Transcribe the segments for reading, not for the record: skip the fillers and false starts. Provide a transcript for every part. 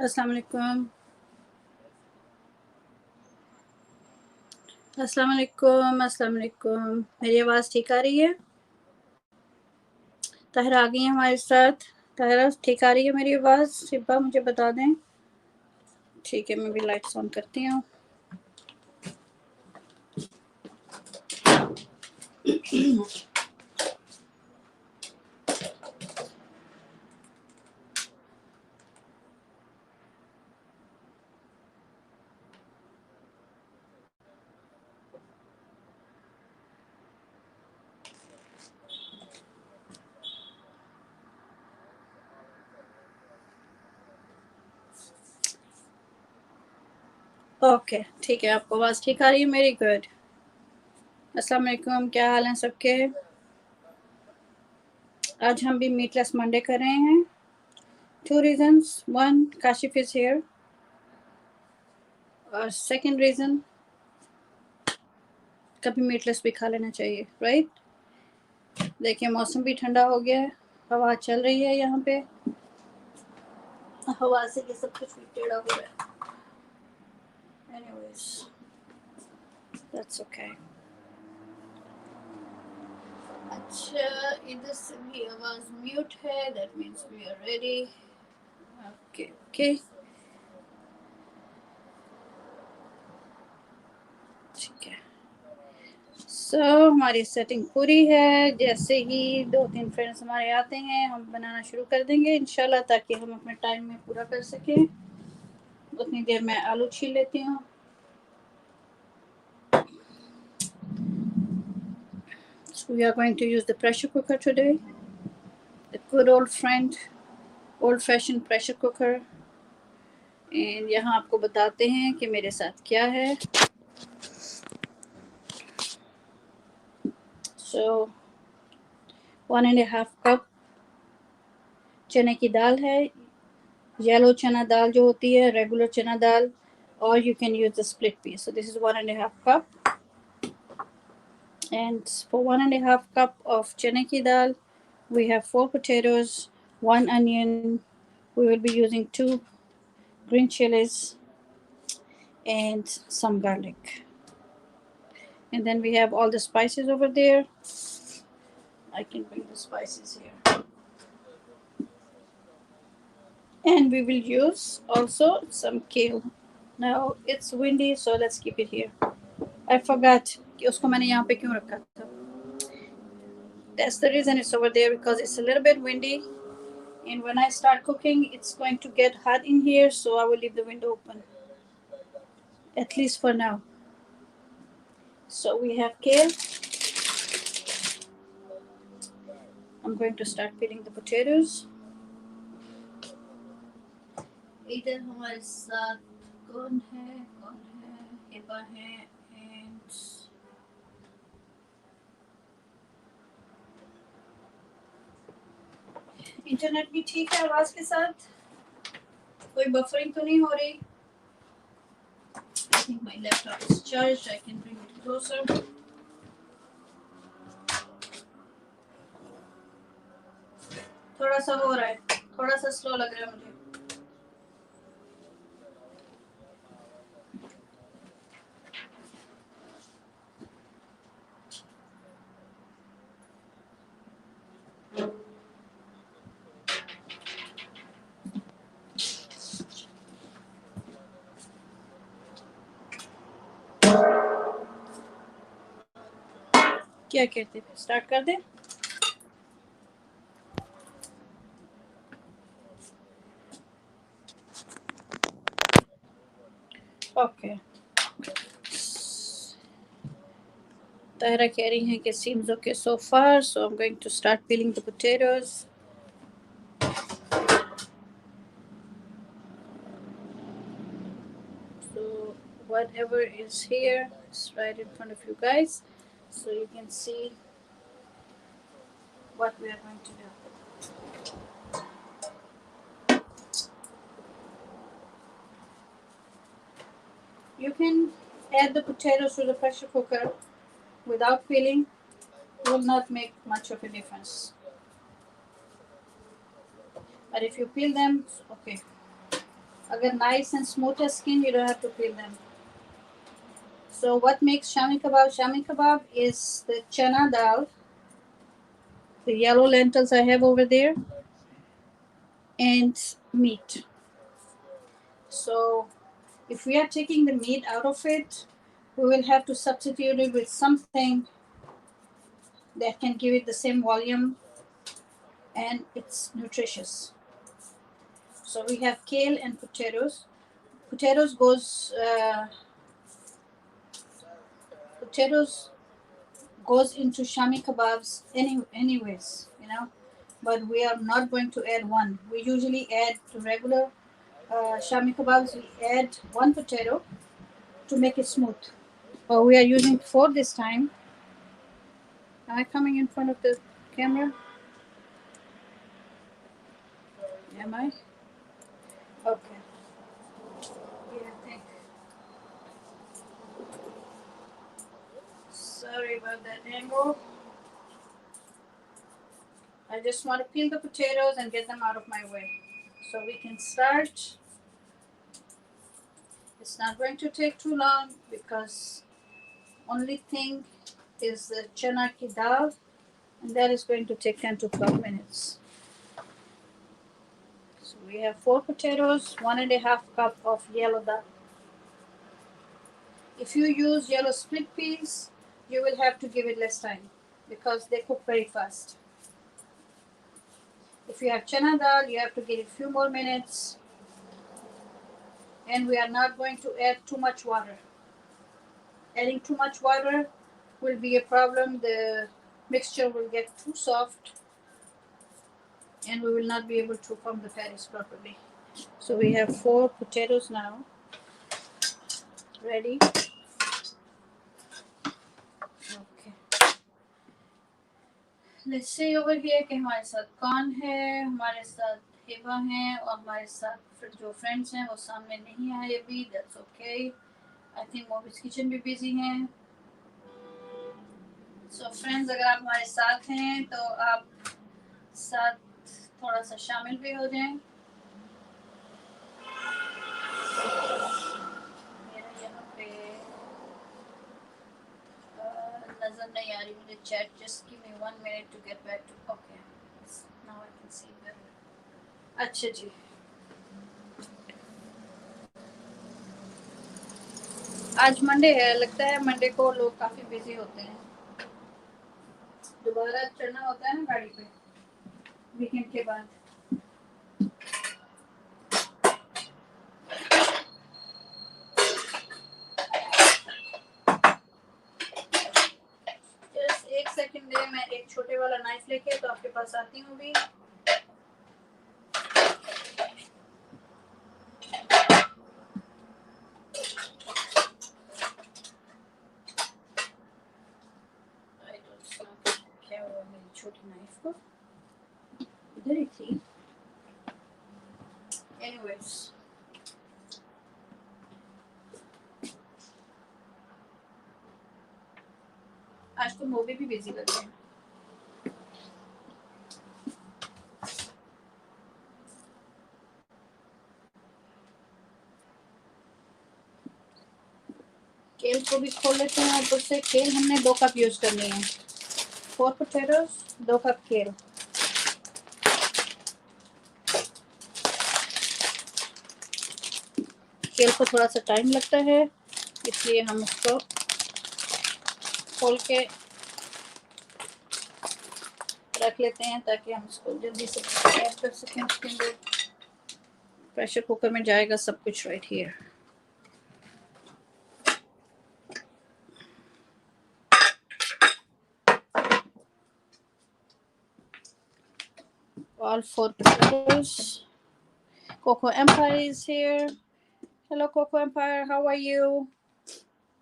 अस्सलाम वालेकुम। अस्सलाम वालेकुम। अस्सलाम वालेकुम। मेरी आवाज़ ठीक आ रही है? ताहिरा आ गई है हमारे साथ। ताहिरा ठीक आ रही है मेरी आवाज़? शिबा मुझे बता दें। ठीक है, मैं भी लाइट्स ऑन करती हूँ। ओके, ठीक है, आपको आवाज़ ठीक आ रही है मेरी? गुड। अस्सलाम वालेकुम, क्या हाल हैं सबके? आज हम भी मीटलेस मंडे कर रहे हैं। 2 रीजंस। 1, काशिफ इज़ हियर और सेकंड रीज़न, कभी मीटलेस भी खा लेना चाहिए, राइट? देखिए मौसम भी ठंडा हो गया है, हवा चल रही है यहाँ पे। हवा से ये सब कुछ भी टेढ़ा हो रहा है। Anyways, that's okay. अच्छा, इधर से भी आवाज म्यूट है, that means we are ready. Okay, okay. ठीक है। हमारी सेटिंग पूरी है। जैसे ही 2-3 फ्रेंड्स हमारे आते हैं हम बनाना शुरू कर देंगे इंशाल्लाह, ताकि हम अपने टाइम में पूरा कर सकें। उतनी देर में आलू छील लेती हूँ। So we are going to use the pressure cooker today. The good old friend, old fashioned pressure cooker. And यहाँ आपको बताते हैं कि मेरे साथ क्या है। सो 1.5 कप चने की दाल है। येलो चना दाल जो होती है, रेगुलर चना दाल, और you can use the split peas. So this is 1.5 cup. And for 1.5 cup of चने की दाल we have 4 potatoes, 1 onion. We will be using 2 green chilies and some garlic. And then we have all the spices over there. I can bring the spices here. And we will use also some kale. Now it's windy, so let's keep it here. I forgot कि उसको मैंने यहाँ पे क्यों रखा था. That's the reason it's over there, because it's a little bit windy, and when I start cooking it's going to get hot in here, so I will leave the window open, at least for now. So we have kale. I'm going to start peeling the potatoes. इधर हमारे साथ कौन है? हिबा है, and internet भी ठीक है आवाज के साथ, कोई बफरिंग तो नहीं हो रही। I think my laptop is charged. I can bring it closer. थोड़ा सा हो रहा है, थोड़ा सा स्लो लग रहा है मुझे। क्या कहते हैं, स्टार्ट कर दें? ओके। ताहिरा कह रही हैं कि seems okay so far, so I'm going to start peeling the potatoes. So whatever is here is right in front of you guys, so you can see what we are going to do. You can add the potatoes to the pressure cooker without peeling. It will not make much of a difference. But if you peel them, okay, Agar nice and smooth skin, you don't have to peel them. So what makes shami kebab? Shami kebab is the chana dal, the yellow lentils I have over there, and meat. So if we are taking the meat out of it, we will have to substitute it with something that can give it the same volume and it's nutritious. So we have kale and potatoes. Potatoes goes potatoes goes into shami kebabs anyways, you know. But we are not going to add one. We usually add to regular shami kebabs. We add one potato to make it smooth. But we are using four this time. Am I coming in front of the camera? Am I? Okay. Yeah, thank. Sorry about that angle. I just want to peel the potatoes and get them out of my way. So we can start. It's not going to take too long because only thing is the chana ki dal, and that is going to take 10 to 12 minutes. So we have 4 potatoes, 1.5 cup of yellow dal. If you use yellow split peas, you will have to give it less time because they cook very fast. If you have chana dal, you have to give it a few more minutes. And we are not going to add too much water. Adding too much water will be a problem. The mixture will get too soft and we will not be able to form the patties properly. So we have 4 potatoes now ready. Okay. Let's see over here कि हमारे साथ कौन है. हमारे साथ हिबा हैं और हमारे साथ फिर जो फ्रेंड्स हैं वो सामने नहीं आए अभी. That's okay. I think मोबिस kitchen भी बिजी हैं. So friends, अगर आप हमारे साथ हैं तो आप साथ थोड़ा सा शामिल भी हो जाएं. मेरा यहाँ पे नजर नहीं आ रही मुझे chat. Just give me 1 minute to get back to. Okay, now I can see better. अच्छा जी. आज मंडे है. लगता है मंडे को लोग काफी बिजी होते हैं. दोबारा चढ़ना होता है ना गाड़ी पे वीकेंड के बाद. Just एक सेकंड दे. मैं एक छोटे वाला नाइफ लेके तो आपके पास आती हूँ भी. क्या हुआ मेरी छोटी नाइफ को? इधर ही थी. Anyways, आज तो मोबी भी बिजी लग रहे हैं. केल को भी खोल लेते हैं. ऊपर से केल हमने 2 कप यूज करनी है. 4 potatoes, 2 कप केल. केल को थोड़ा सा टाइम लगता है इसलिए हम उसको खोल के रख लेते हैं ताकि हम इसको जल्दी से ऐड कर सकें. उसके अंदर प्रेशर कुकर में जाएगा सब कुछ right here. All 4 potatoes. Coco Empire is here. Hello Coco Empire, how are you?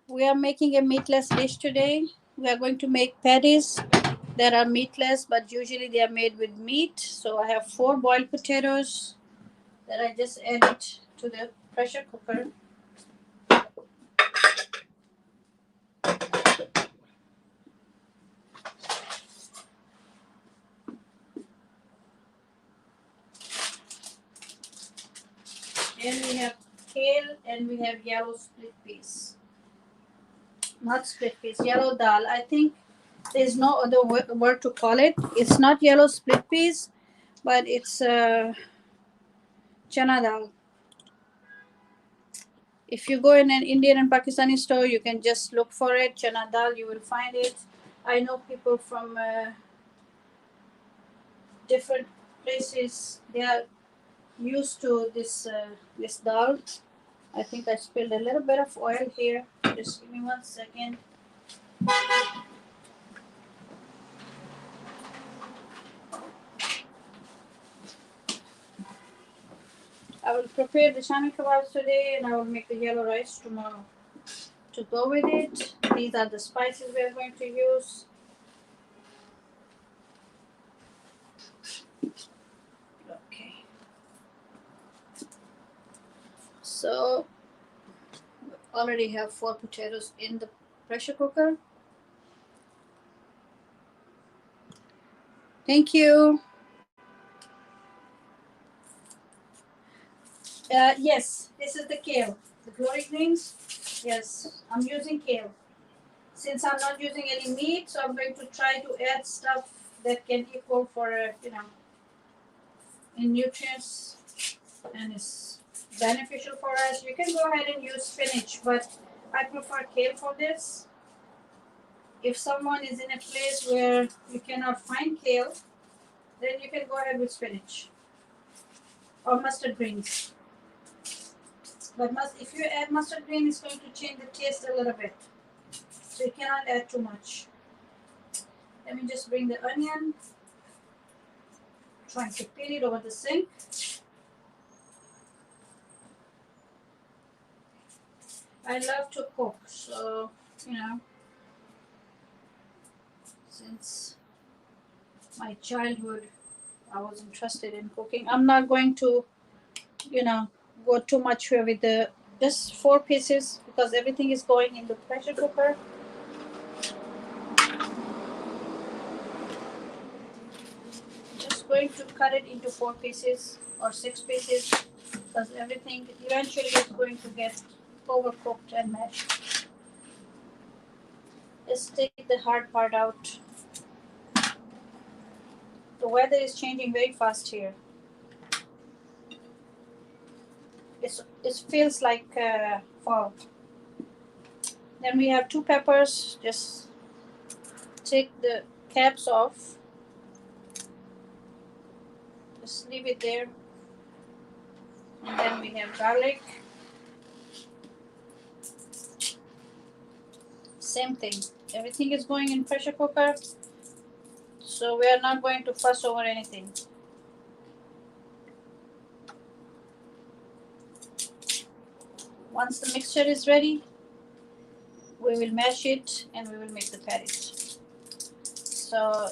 We are making a meatless dish today. We are going to make patties that are meatless, but usually they are made with meat. So I have 4 boiled potatoes that I just added to the pressure cooker. And we have kale and we have yellow split peas. Not split peas, yellow dal. I think there's no other word to call it. It's not yellow split peas, but it's chana dal. If you go in an Indian and Pakistani store, you can just look for it. Chana dal, you will find it. I know people from different places. They are used to this dal. I think I spilled a little bit of oil here. Just give me 1 second. I will prepare the shami kebabs today and I will make the yellow rice tomorrow to go with it. These are the spices we are going to use. Okay. So already have 4 potatoes in the pressure cooker. Thank you. Yes, this is the kale. The glory greens. Yes, I'm using kale. Since I'm not using any meat, so I'm going to try to add stuff that can equal for, in nutrients and is beneficial for us. You can go ahead and use spinach, but I prefer kale for this. If someone is in a place where you cannot find kale, then you can go ahead with spinach or mustard greens. But if you add mustard green, it's going to change the taste a little bit. So you cannot add too much. Let me just bring the onion. Trying to peel it over the sink. I love to cook, so since my childhood, I was interested in cooking. I'm not going to, go too much here with the just 4 pieces because everything is going in the pressure cooker. Just going to cut it into 4 pieces or 6 pieces because everything eventually is going to get overcooked and mashed. Let's take the hard part out. The weather is changing very fast here. It feels like fall. Then we have 2 peppers. Just take the caps off. Just leave it there. And then we have garlic. Same thing. Everything is going in pressure cooker. So we are not going to fuss over anything. Once the mixture is ready, we will mash it and we will make the patties. So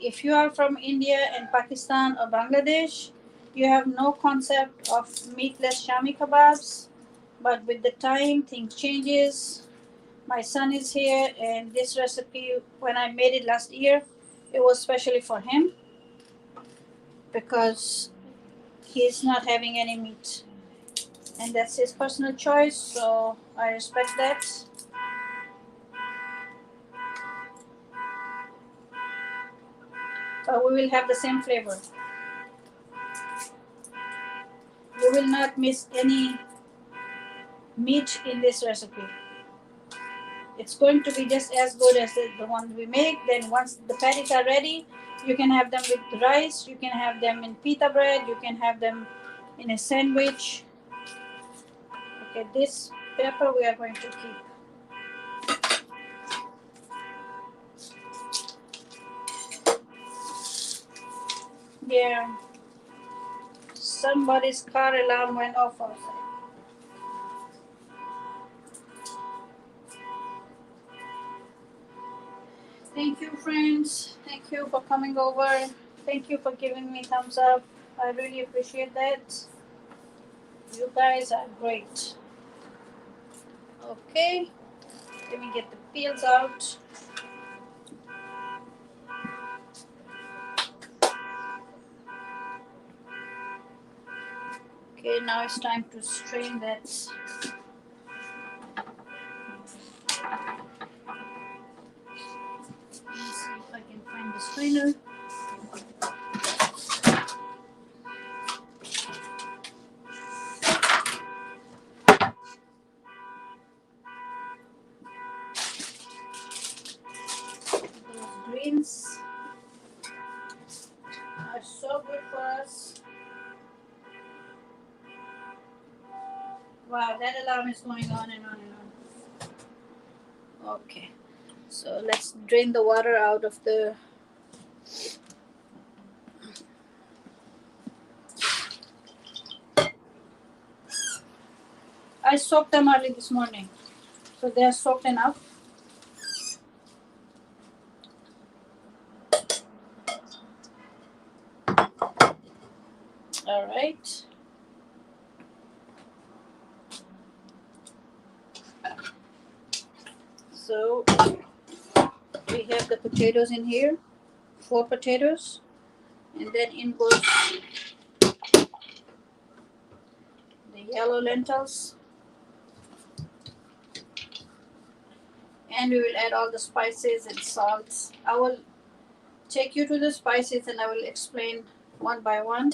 if you are from India and Pakistan or Bangladesh, you have no concept of meatless shami kababs. But with the time, things changes. My son is here, and this recipe, when I made it last year, it was specially for him because he's not having any meat. And that's his personal choice, so I respect that. So we will have the same flavor. You will not miss any meat in this recipe. It's going to be just as good as the one we make. Then once the patties are ready, you can have them with rice, you can have them in pita bread, you can have them in a sandwich. Okay, this pepper we are going to keep. Yeah, somebody's car alarm went off outside. Thank you, friends. Thank you for coming over. Thank you for giving me thumbs up. I really appreciate that. You guys are great. Okay, let me get the peels out. Okay, now it's time to strain that. Let's see if I can find the strainer. Those greens are so good for us. Wow, that alarm is going on and on and on. Okay, so let's drain the water out of the. I soaked them early this morning, so they are soaked enough. All right. So we have the potatoes in here, 4 potatoes, and then in goes the yellow lentils, and we will add all the spices and salts. I will take you to the spices and I will explain one by one.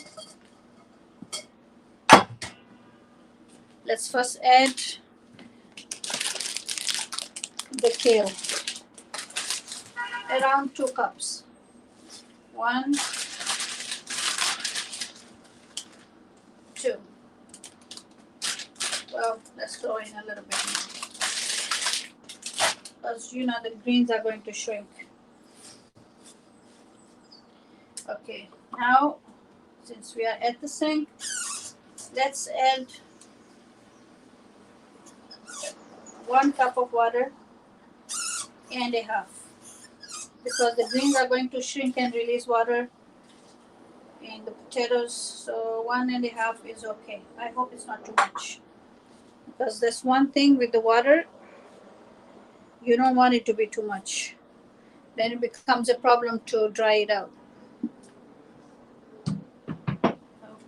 Let's first add the kale, around 2 cups. 1, 2. Well, let's throw in a little bit more, because you know the greens are going to shrink. Okay, now since we are at the sink, let's add 1 cup of water and a half, because the greens are going to shrink and release water in the potatoes, so 1.5 is okay. I hope it's not too much, because that's one thing with the water, you don't want it to be too much, then it becomes a problem to dry it out.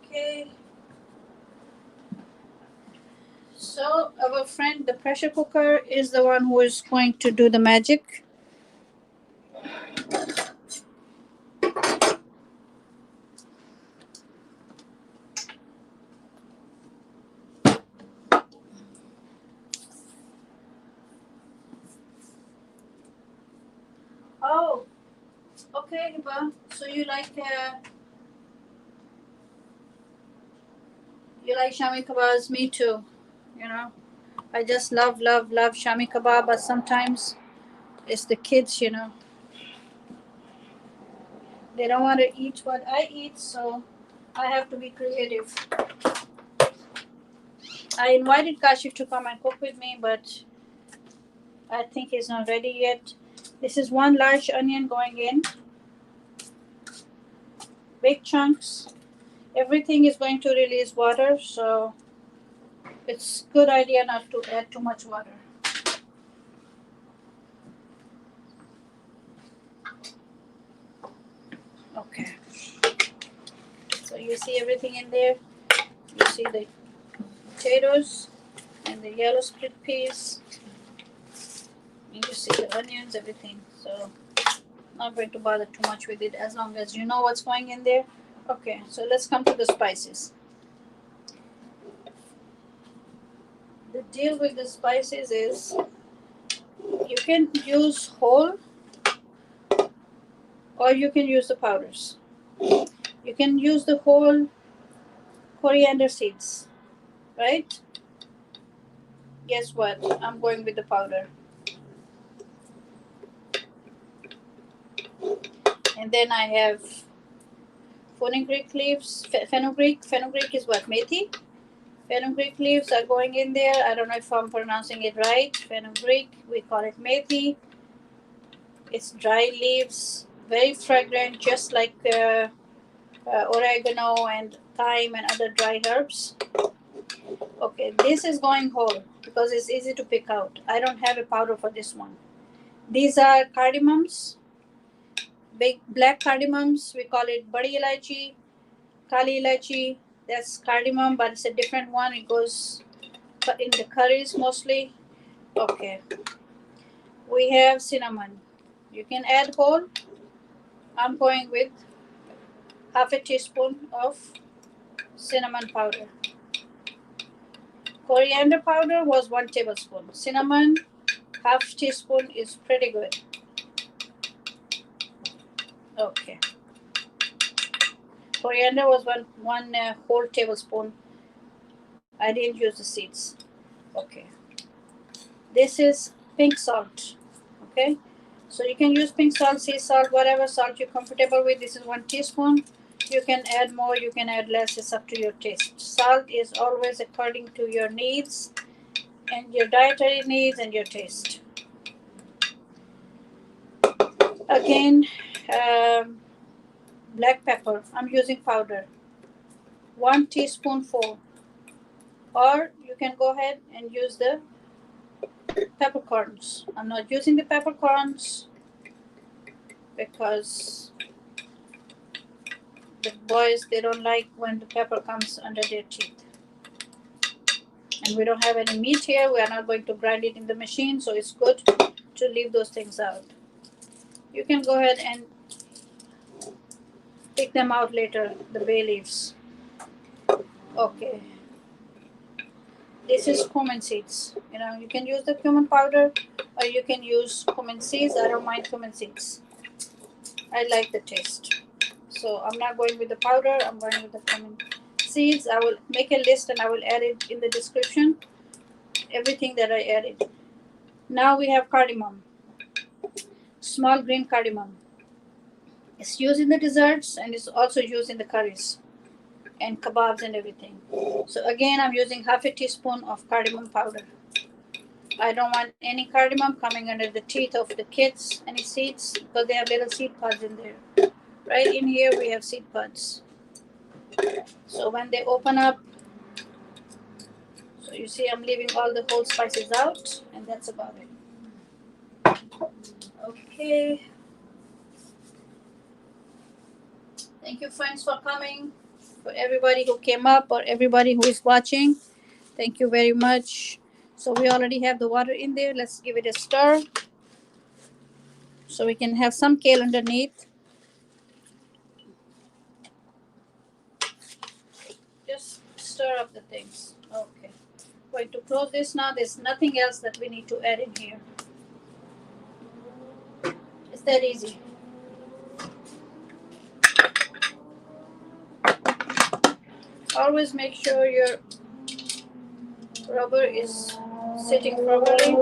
Okay, so our friend the pressure cooker is the one who is going to do the magic. Oh, okay, Hiba. So you like Shami Kababs? Me too. You know, I just love Shami Kebab, but sometimes it's the kids, you know. They don't want to eat what I eat, so I have to be creative. I invited Kashif to come and cook with me, but I think he's not ready yet. This is 1 large onion going in, big chunks. Everything is going to release water, so it's good idea not to add too much water. Okay. So you see everything in there. You see the potatoes and the yellow split peas. And you see the onions, everything. So not going to bother too much with it as long as you know what's going in there. Okay, so let's come to the spices. The deal with the spices is you can use whole or you can use the powders. You can use the whole coriander seeds, right? Guess what? I'm going with the powder. And then I have fenugreek leaves. Fenugreek is what? Methi? Fenugreek leaves are going in there. I don't know if I'm pronouncing it right. Fenugreek, we call it methi. It's dry leaves, very fragrant, just like oregano and thyme and other dry herbs. Okay, this is going whole because it's easy to pick out. I don't have a powder for this one. These are cardamoms, big black cardamoms. We call it badi ilaichi, kali ilaichi, That's cardamom, but it's a different one. It goes in the curries mostly. Okay. We have cinnamon. You can add whole. I'm going with half a teaspoon of cinnamon powder. Coriander powder was 1 tablespoon. Cinnamon, half teaspoon is pretty good. Okay. Coriander was one whole tablespoon. I didn't use the seeds. Okay. This is pink salt. Okay. So you can use pink salt, sea salt, whatever salt you're comfortable with. This is 1 teaspoon. You can add more, you can add less. It's up to your taste. Salt is always according to your needs and your dietary needs and your taste. Again, black pepper. I'm using powder. 1 teaspoonful. Or you can go ahead and use the peppercorns. I'm not using the peppercorns because the boys, they don't like when the pepper comes under their teeth. And we don't have any meat here. We are not going to grind it in the machine, so it's good to leave those things out. You can go ahead and pick them out later, the bay leaves. Okay. This is cumin seeds. You can use the cumin powder or you can use cumin seeds. I don't mind cumin seeds. I like the taste. So I'm not going with the powder. I'm going with the cumin seeds. I will make a list and I will add it in the description. Everything that I added. Now we have cardamom. Small green cardamom. It's used in the desserts and it's also used in the curries and kebabs and everything. So again, I'm using half a teaspoon of cardamom powder. I don't want any cardamom coming under the teeth of the kids, any seeds, because they have little seed pods in there. Right in here, we have seed pods. So when they open up, so you see I'm leaving all the whole spices out, and that's about it. Okay. Thank you, friends, for coming. For everybody who came up or everybody who is watching, thank you very much. So we already have the water in there. Let's give it a stir so we can have some kale underneath. Just stir up the things. Okay. Going to close this now. There's nothing else that we need to add in here. It's that easy. Always make sure your rubber is sitting properly.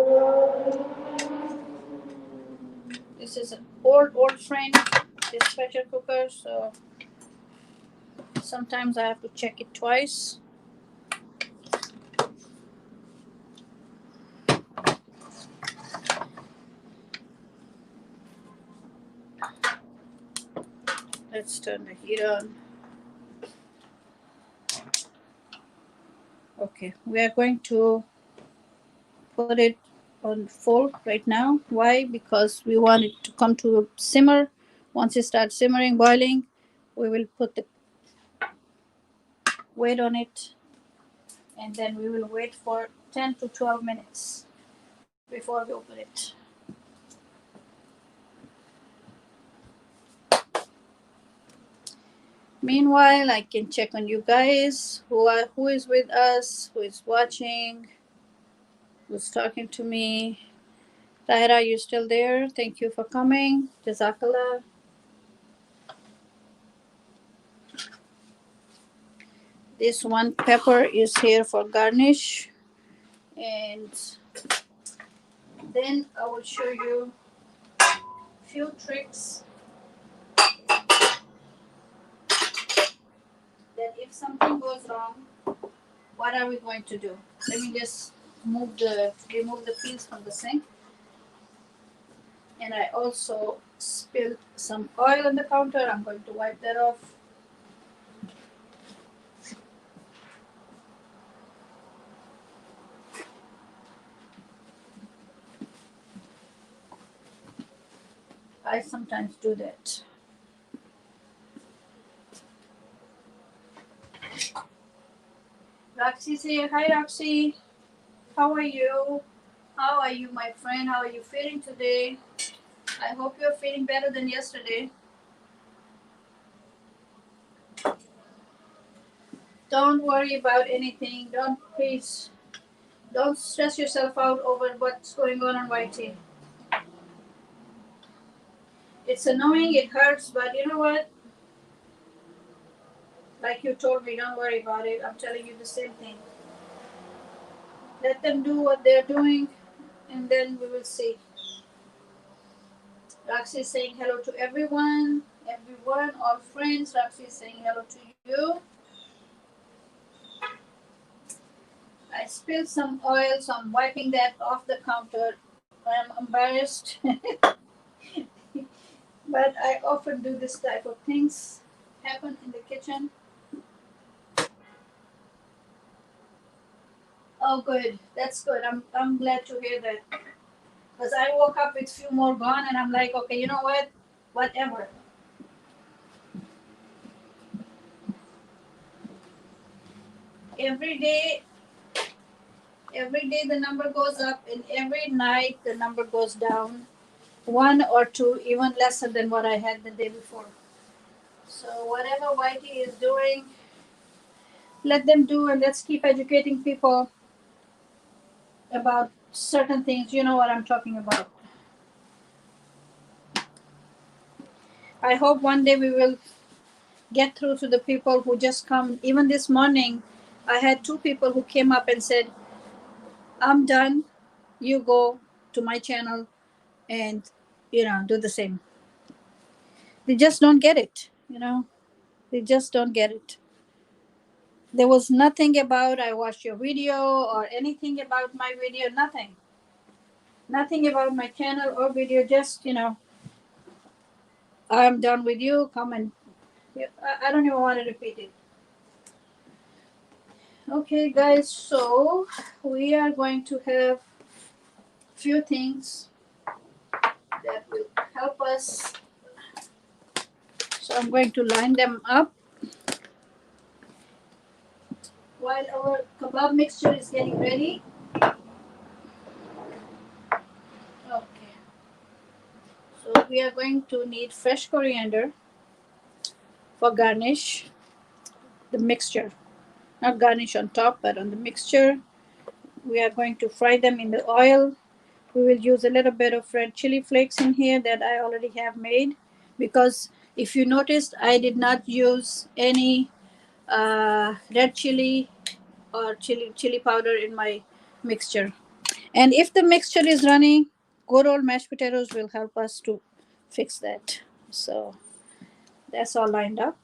This is an old friend, this pressure cooker, so sometimes I have to check it twice. Let's turn the heat on. Okay, we are going to put it on full right now. Why? Because we want it to come to a simmer. Once it starts simmering, boiling, we will put the weight on it and then we will wait for 10 to 12 minutes before we open it. Meanwhile, I can check on you guys who is with us, who is watching, who's talking to me. Tahira, you still there? Thank you for coming. Jazakallah. This one pepper is here for garnish. And then I will show you a few tricks that if something goes wrong, what are we going to do? Let me just remove the peels from the sink. And I also spilled some oil on the counter. I'm going to wipe that off. I sometimes do that. Roxy say hi, Roxy. How are you? How are you, my friend? How are you feeling today? I hope you're feeling better than yesterday. Don't worry about anything. Don't stress yourself out over what's going on YT. It's annoying, it hurts, but you know what? Like you told me, don't worry about it. I'm telling you the same thing. Let them do what they're doing, and then we will see. Roxy is saying hello to everyone, all friends. Roxy is saying hello to you. I spilled some oil, so I'm wiping that off the counter. I'm embarrassed, but I often do this type of things happen in the kitchen. Oh, good. That's good. I'm glad to hear that because I woke up with few more gone, and I'm like, okay, you know what? Whatever. Every day, every day the number goes up, and every night the number goes down. One or two, even lesser than what I had the day before. So whatever Whitey is doing, let them do, and let's keep educating people about certain things. You know what I'm talking about. I hope one day we will get through to the people who just come. Even this morning, I had two people who came up and said, I'm done. You go to my channel and, do the same. They just don't get it. They just don't get it. There was nothing about I watched your video or anything about my video, nothing. Nothing about my channel or video, just, I'm done with you. Come and, yeah, I don't even want to repeat it. Okay, guys, so we are going to have few things that will help us. So I'm going to line them up while our kebab mixture is getting ready. Okay, so we are going to need fresh coriander for garnish the mixture. Not garnish on top, but on the mixture. We are going to fry them in the oil. We will use a little bit of red chili flakes in here that I already have made, because if you noticed, I did not use any red chili or chili powder in my mixture. And if the mixture is runny, good old mashed potatoes will help us to fix that. So that's all lined up.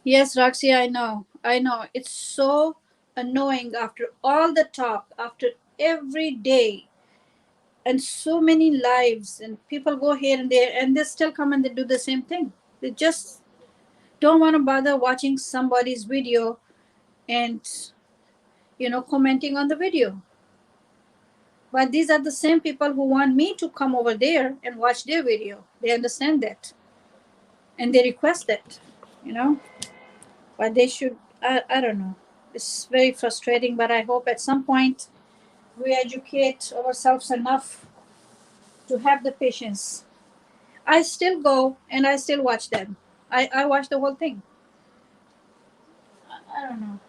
Yes, Roxy, I know. I know. It's so annoying after all the talk, after every day, and so many lives, and people go here and there, and they still come and they do the same thing. They just don't want to bother watching somebody's video and, commenting on the video. But these are the same people who want me to come over there and watch their video. They understand that. And they request that, you know. But they should, I don't know. It's very frustrating, but I hope at some point we educate ourselves enough to have the patience. I still go and I still watch them. I watch the whole thing. I don't know.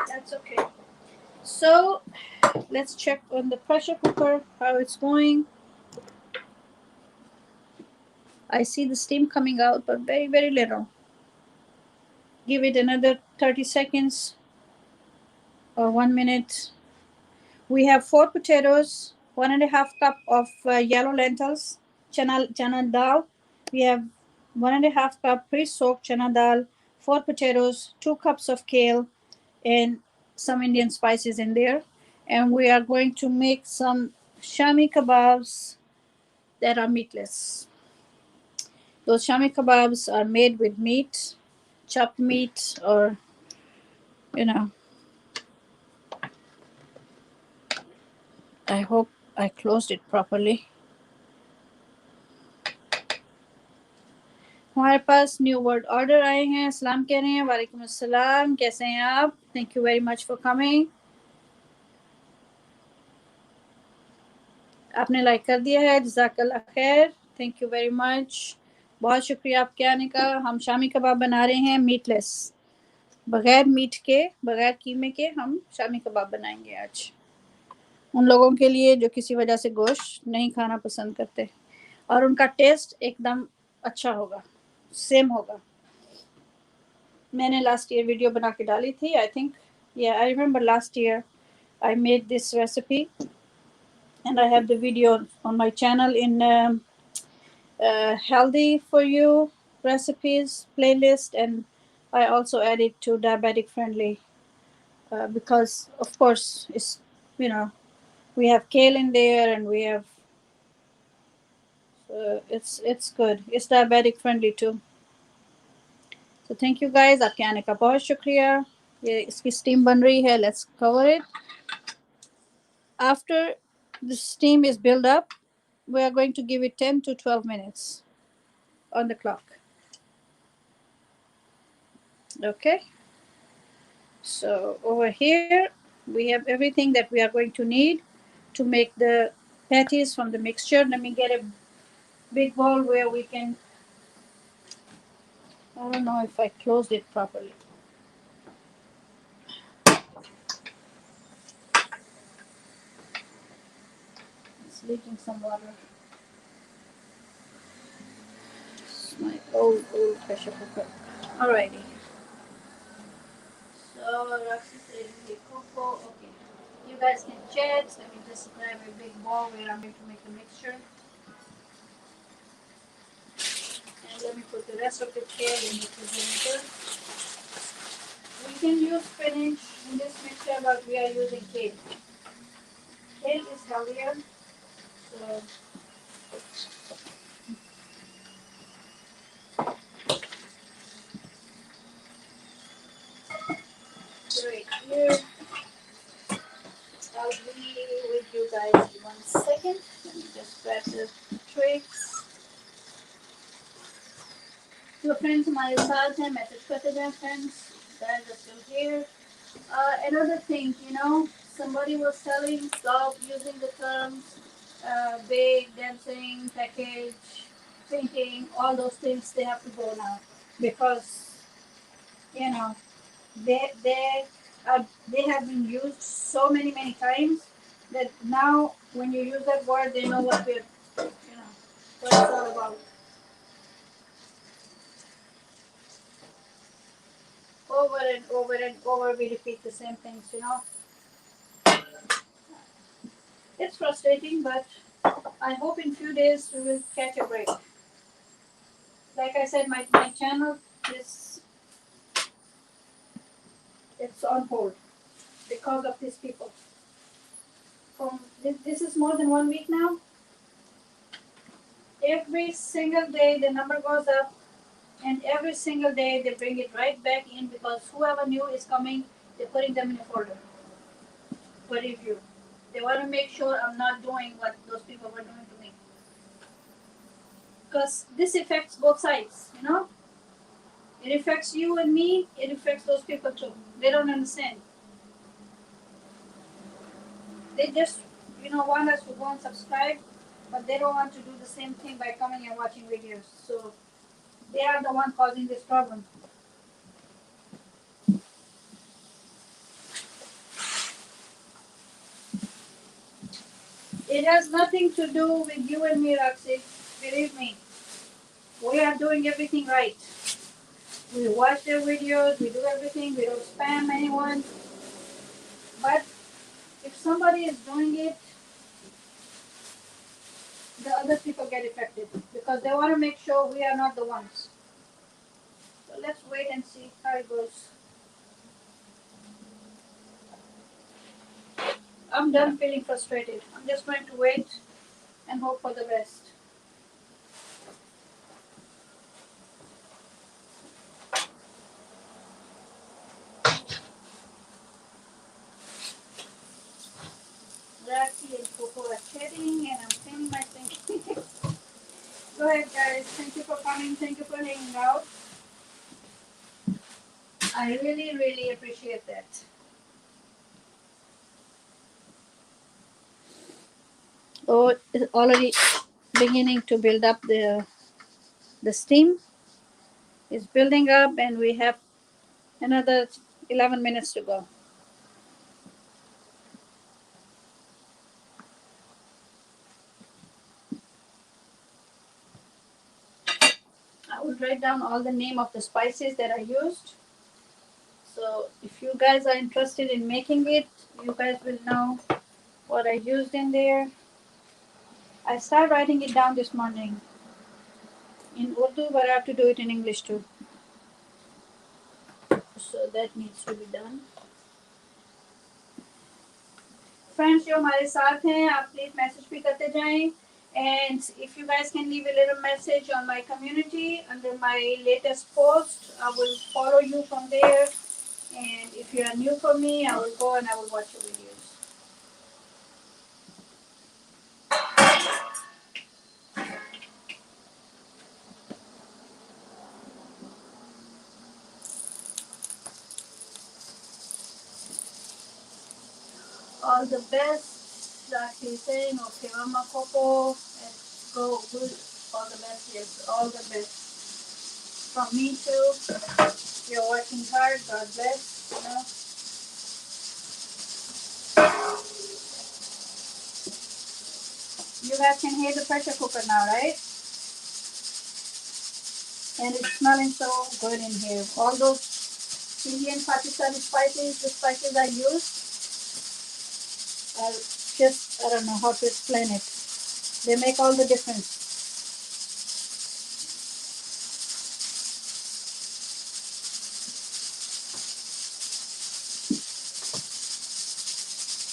That's okay. So let's check on the pressure cooker how it's going. I see the steam coming out, but very, very little. Give it another 30 seconds or 1 minute. We have 4 potatoes, 1.5 cup of yellow lentils, chana dal. We have 1.5 cup pre-soaked chana dal, 4 potatoes, 2 cups of kale, and some Indian spices in there. And we are going to make some shami kebabs that are meatless. Those shami kebabs are made with meat, chopped meat, or, you know, I hope I closed it properly. हमारे पास new word order आए हैं। अस्सलाम कह रहे हैं। वालेकुम अस्सलाम, कैसे हैं आप? Thank you very much for coming. आपने लाइक कर दिया है, जज़ाकल्लाह खैर, थैंक यू वेरी मच। बहुत शुक्रिया आपके आने का। हम शामी कबाब बना रहे हैं मीटलेस, बगैर मीट के, बगैर कीमे के हम शामी कबाब बनाएंगे आज, उन लोगों के लिए जो किसी वजह से गोश्त नहीं खाना पसंद करते, और उनका टेस्ट एकदम अच्छा होगा, सेम होगा। मैंने लास्ट ईयर वीडियो बना के डाली थी, आई थिंक, या I remember last year I made this recipe, and I have the video on my channel in healthy for you recipes playlist, and I also added to diabetic friendly, because of course it's, you know, we have kale in there, and we have it's good, it's diabetic friendly too. So thank you guys, आपके आने का बहुत शुक्रिया। ये इसकी steam बन रही है, let's cover it. After the steam is built up, we are going to give it 10 to 12 minutes on the clock. Okay, so over here we have everything that we are going to need to make the patties from the mixture. Let me get a big bowl where we can, I don't know if I closed it properly. It's leaking some water. It's my old pressure cooker. Alrighty. So Roxy said cocoa. Okay, you guys can chat. Let me just grab a big bowl where I'm going to make the mixture. And let me put the rest of the kale in the vinegar. We can use spinach in this mixture, but we are using kale. Kale is healthier, so right here. I'll be with you guys in 1 second. Let me just grab the twigs. So friends, हमारे साथ हैं, message करते जाएं friends. Guys are still here. Another thing, you know, somebody was telling, stop using the terms bake, dancing, package, printing, all those things, they have to go now, because, you know, they are, they have been used so many times that now when you use that word, they know what we're, you know, what it's all about. Over and over and over, we repeat the same things, you know. It's frustrating, but I hope in few days we will catch a break. Like I said, my channel is, it's on hold because of these people. From this is more than 1 week now. Every single day the number goes up, and every single day they bring it right back in, because whoever new is coming, they're putting them in a folder for review. They want to make sure I'm not doing what those people were doing to me, because this affects both sides, you know. It affects you and me. It affects those people too. They don't understand. They just, you know, want us to go and subscribe, but they don't want to do the same thing by coming and watching videos. So they are the one causing this problem. It has nothing to do with you and me, Roxy. Believe me. We are doing everything right. We watch their videos, we do everything, we don't spam anyone. But if somebody is doing it, the other people get affected, because they want to make sure we are not the ones. So let's wait and see how it goes. I'm done feeling frustrated. I'm just going to wait and hope for the best. Roxy and Coco are chatting, and I'm cleaning my sink. Go ahead, guys. Thank you for coming. Thank you for hanging out. I really, really appreciate that. Oh, it's already beginning to build up the steam. It's building up, and we have another 11 minutes to go. I will write down all the name of the spices that I used. So if you guys are interested in making it, you guys will know what I used in there. I started writing it down this morning in Urdu, but I have to do it in English too. So that needs to be done. Friends जो हमारे साथ हैं आप please message भी करते जाएं and if you guys can leave a little message on my community under my latest post, I will follow you from there, and if you are new for me, I will go and I will watch your videos. All the best, like he's saying, okay, Mama Coco, and go good, all the best, yes, all the best from me too. You're working hard, God bless, you know. You guys can hear the pressure cooker now, right? And it's smelling so good in here. All those Indian Pakistani spices, the spices I use, are just, I don't know how to explain it. They make all the difference.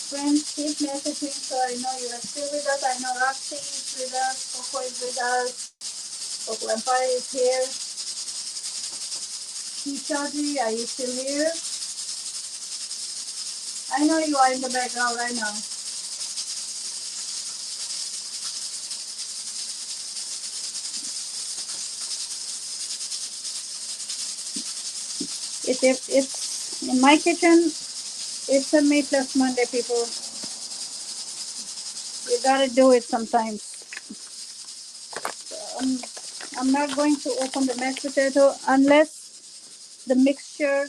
Friends, keep messaging so I know you are still with us. I know Roxy is with us, Coco is with us, Coco Empire is here. Chaudhry, are you still here? I know you are in the background right now. It's in my kitchen. It's a meatless Monday, people. You gotta do it sometimes. I'm not going to open the mashed potato unless the mixture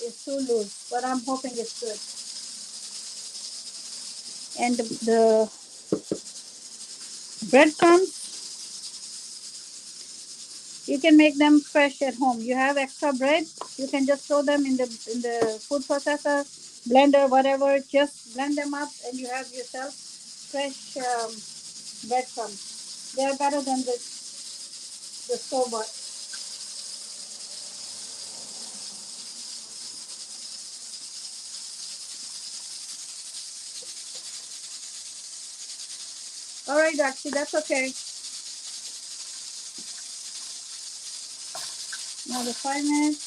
is too loose, but I'm hoping it's good. And the breadcrumbs, you can make them fresh at home. You have extra bread, you can just throw them in the food processor, blender, whatever. Just blend them up, and you have yourself fresh breadcrumbs. They are better than the store bought. All right, Daxi, that's okay. Another 5 minutes.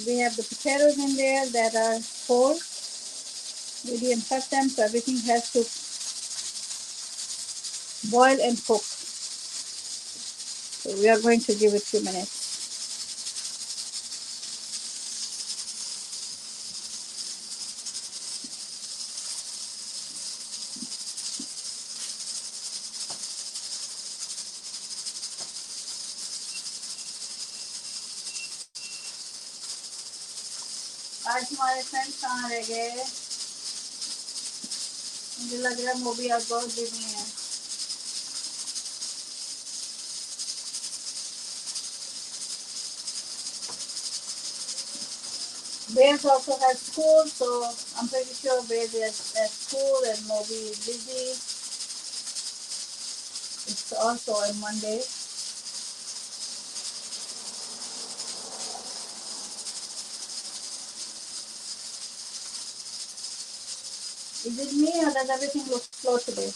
We have the potatoes in there that are whole. We didn't cut them, so everything has to boil and cook. So we are going to give it 2 minutes. आज हमारे friends कहाँ रह गए? मुझे लग रहा है वो भी आज बहुत बिजी हैं. Bears also has school, so I'm pretty sure Bears is at school and Moby is busy. It's also on Monday. Is it me or does everything look slow today?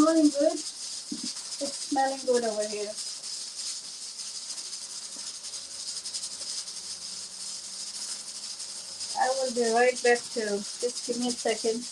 smelling good? It's smelling good over here. I will be right back too. Just give me a second.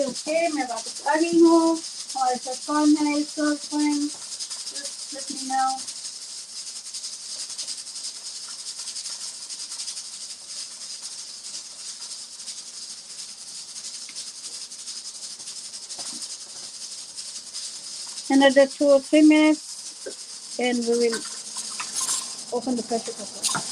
Okay मैं वापस आ गई हूँ और sir कौन है इस girlfriend just let me know. Another 2 or 3 minutes and we will open the pressure cooker.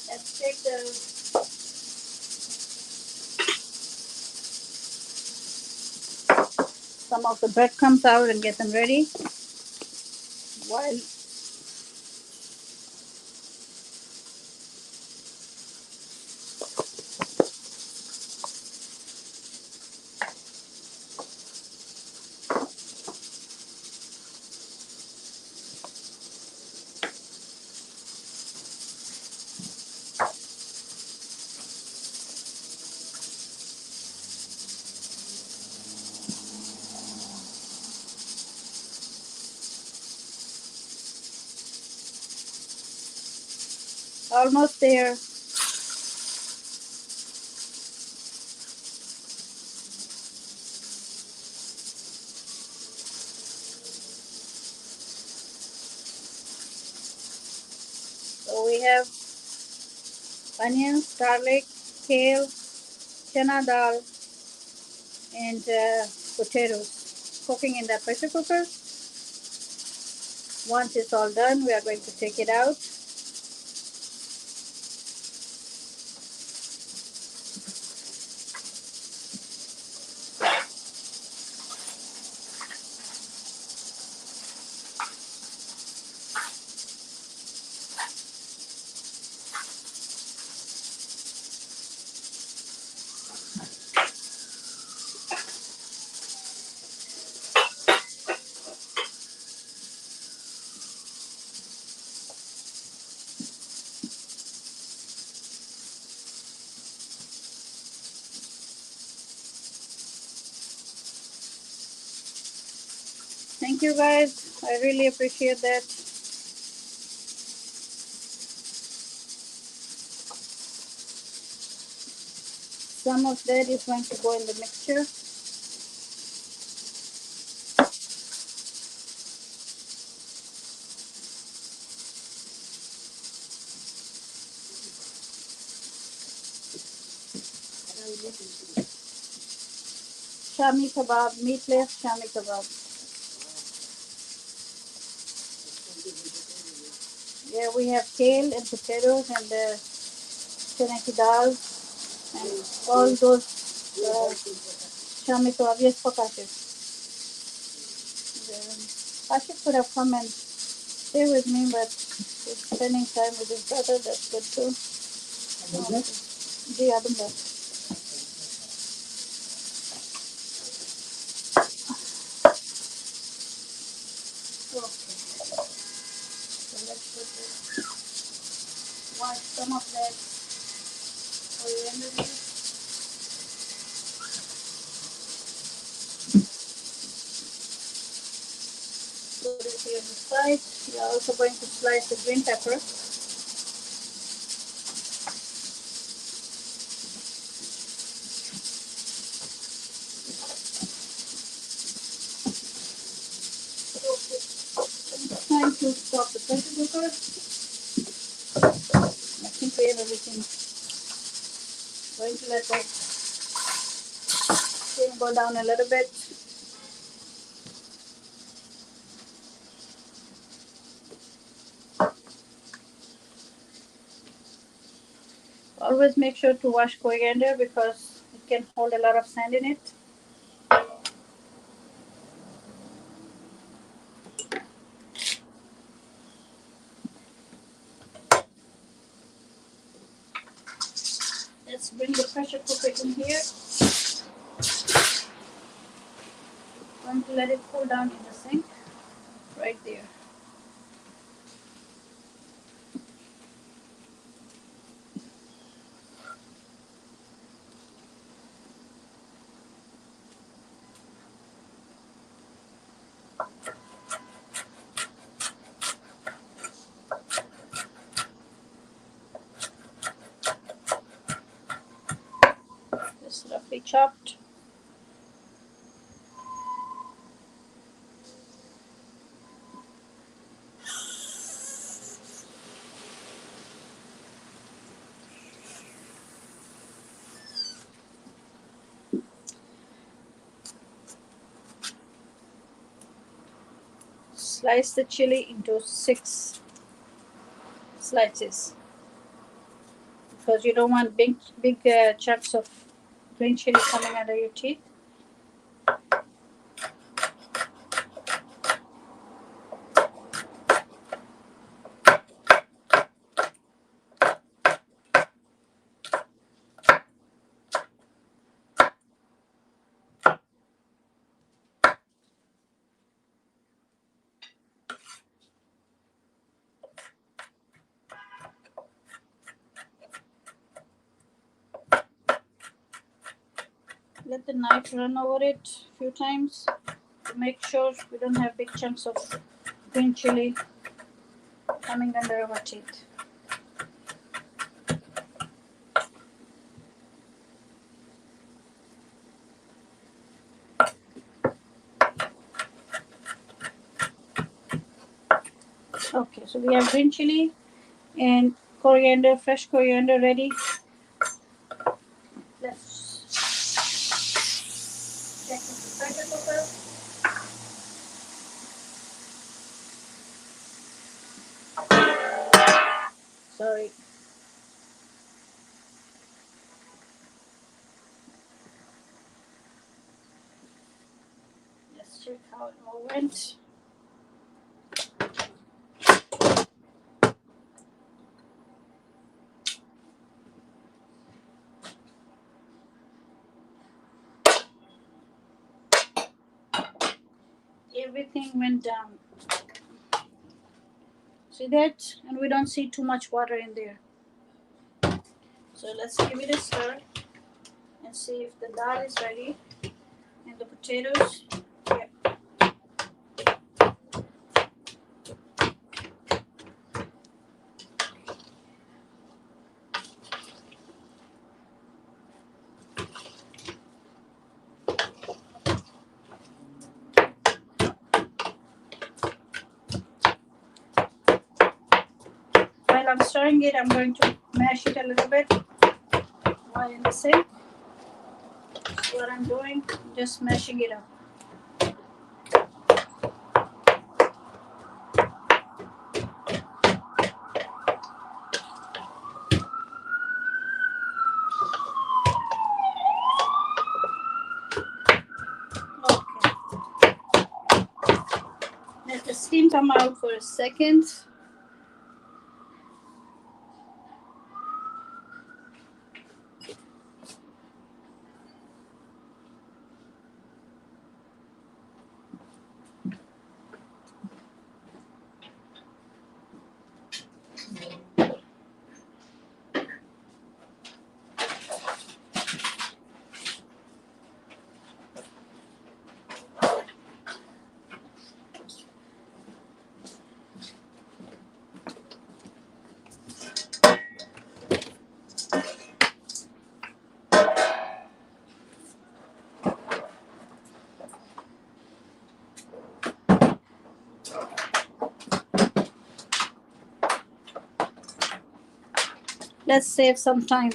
Let's take some of the breadcrumbs out and get them ready. While almost there. So we have onions, garlic, kale, chana dal, and potatoes cooking in the pressure cooker. Once it's all done, we are going to take it out. Thank you guys. I really appreciate that. Some of that is going to go in the mixture. Shami kebab, meatless shami kebab. Yeah, we have kale and potatoes and the chana ki dal and all those shami kebab. Yes, for Kashif. Kashif could have come and stay with me, but He's spending time with his brother. That's good too. जी आदम Okay. So let's put this. Wash some of that coriander here. Put it here on the side. We are also going to slice the green pepper. Time to stop the pressure cooker. I think we have everything. Going to let that steam go down a little bit. Always make sure to wash coriander because it can hold a lot of sand in it. Let's bring the pressure cooker in here. I'm going to let it cool down in the sink right there. Just roughly chopped. Slice the chili into 6 slices because you don't want big chunks of green chili coming under your teeth. Let the knife run over it a few times to make sure we don't have big chunks of green chili coming under our teeth. Okay, so we have green chili and coriander, fresh coriander ready. Let's check the pressure cooker. Sorry. Let's check how it all went. Everything went down. See that? And we don't see too much water in there. So let's give it a stir and see if the dal is ready and the potatoes. Yeah. While I'm stirring it, I'm going to mash it a little bit while in the sink. That's what I'm doing, just mashing it up. Okay. Let the steam come out for a second. let's save some time.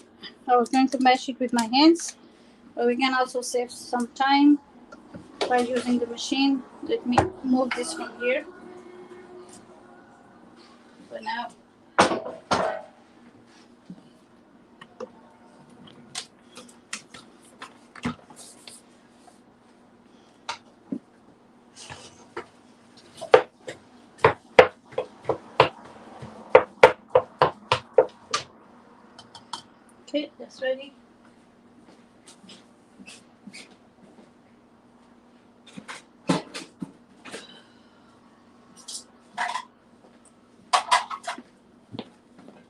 I was going to mash it with my hands, but we can also save some time by using the machine. Let me move this from here for now. Okay, that's ready.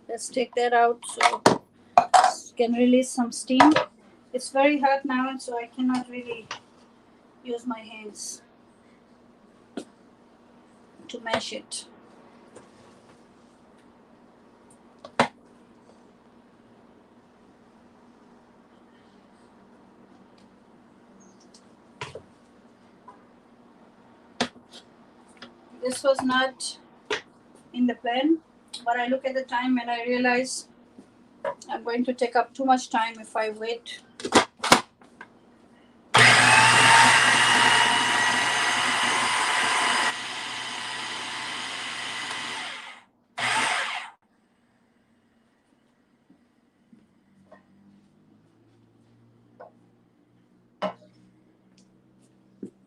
Let's take that out so it can release some steam. It's very hot now, and so I cannot really use my hands to mash it. This was not in the plan, but I look at the time and I realize I'm going to take up too much time if I wait.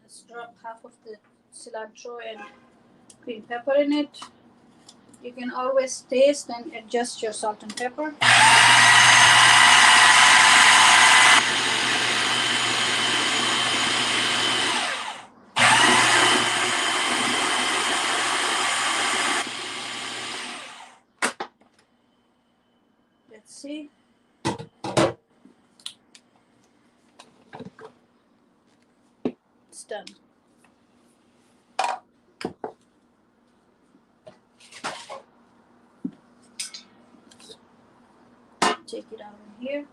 Let's drop half of the cilantro and green pepper in it. You can always taste and adjust your salt and pepper. Let's see. It's done. Take it out of here.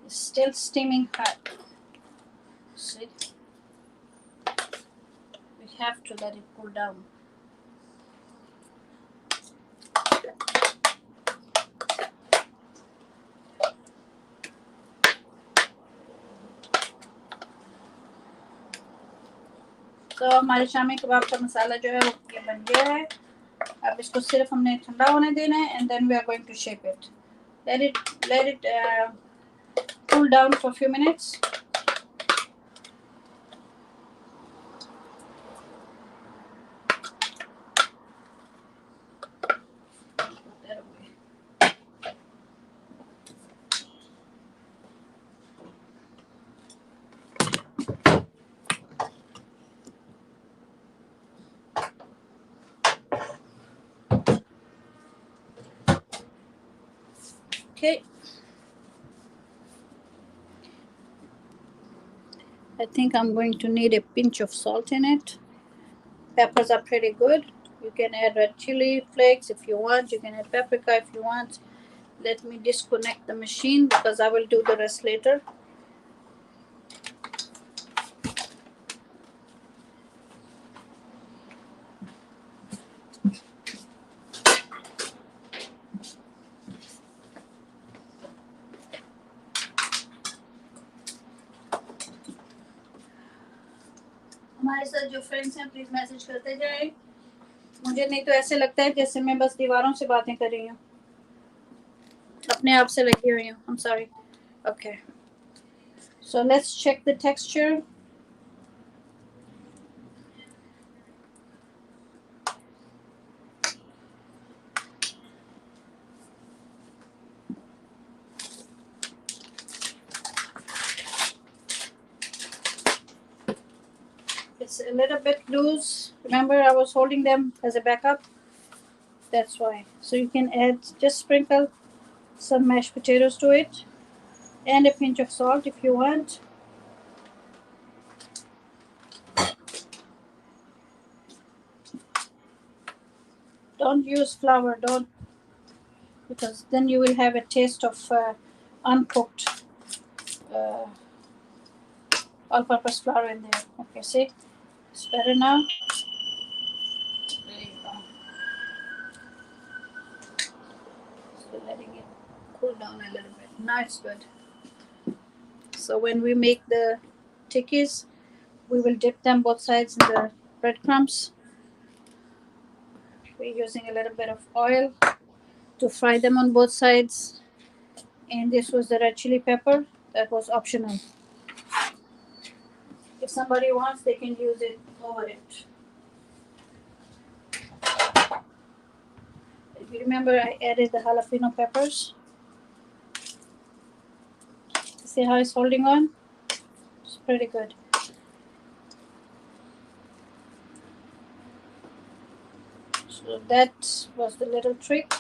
It's still steaming hot. See? We have to let it cool down. तो हमारे शामी कबाब का मसाला जो है वो ये बन गया है. अब इसको सिर्फ हमने ठंडा होने देना है, and then we are going to shape it. Let it cool down for a few minutes. Okay. I think I'm going to need a pinch of salt in it. Peppers are pretty good. You can add red chili flakes if you want. You can add paprika if you want. Let me disconnect the machine because I will do the rest later. हमारे साथ जो friends हैं please message करते जाएं. मुझे नहीं तो ऐसे लगता है जैसे मैं बस दीवारों से बातें कर रही हूँ, अपने आप से लगी हुई हूँ. I'm sorry. Okay. So let's check the texture. It's a little bit loose. Remember, I was holding them as a backup. That's why. So you can add, just sprinkle some mashed potatoes to it and a pinch of salt if you want. Don't use flour, don't, because then you will have a taste of uncooked all-purpose flour in there. Okay, see, it's better now. There you go. So letting it cool down a little bit. Now it's good. So when we make the tikkis, we will dip them both sides in the breadcrumbs. We're using a little bit of oil to fry them on both sides. And this was the red chili pepper. That was optional. If somebody wants, they can use it over it. If you remember, I added the jalapeno peppers. See how it's holding on? It's pretty good. So that was the little trick.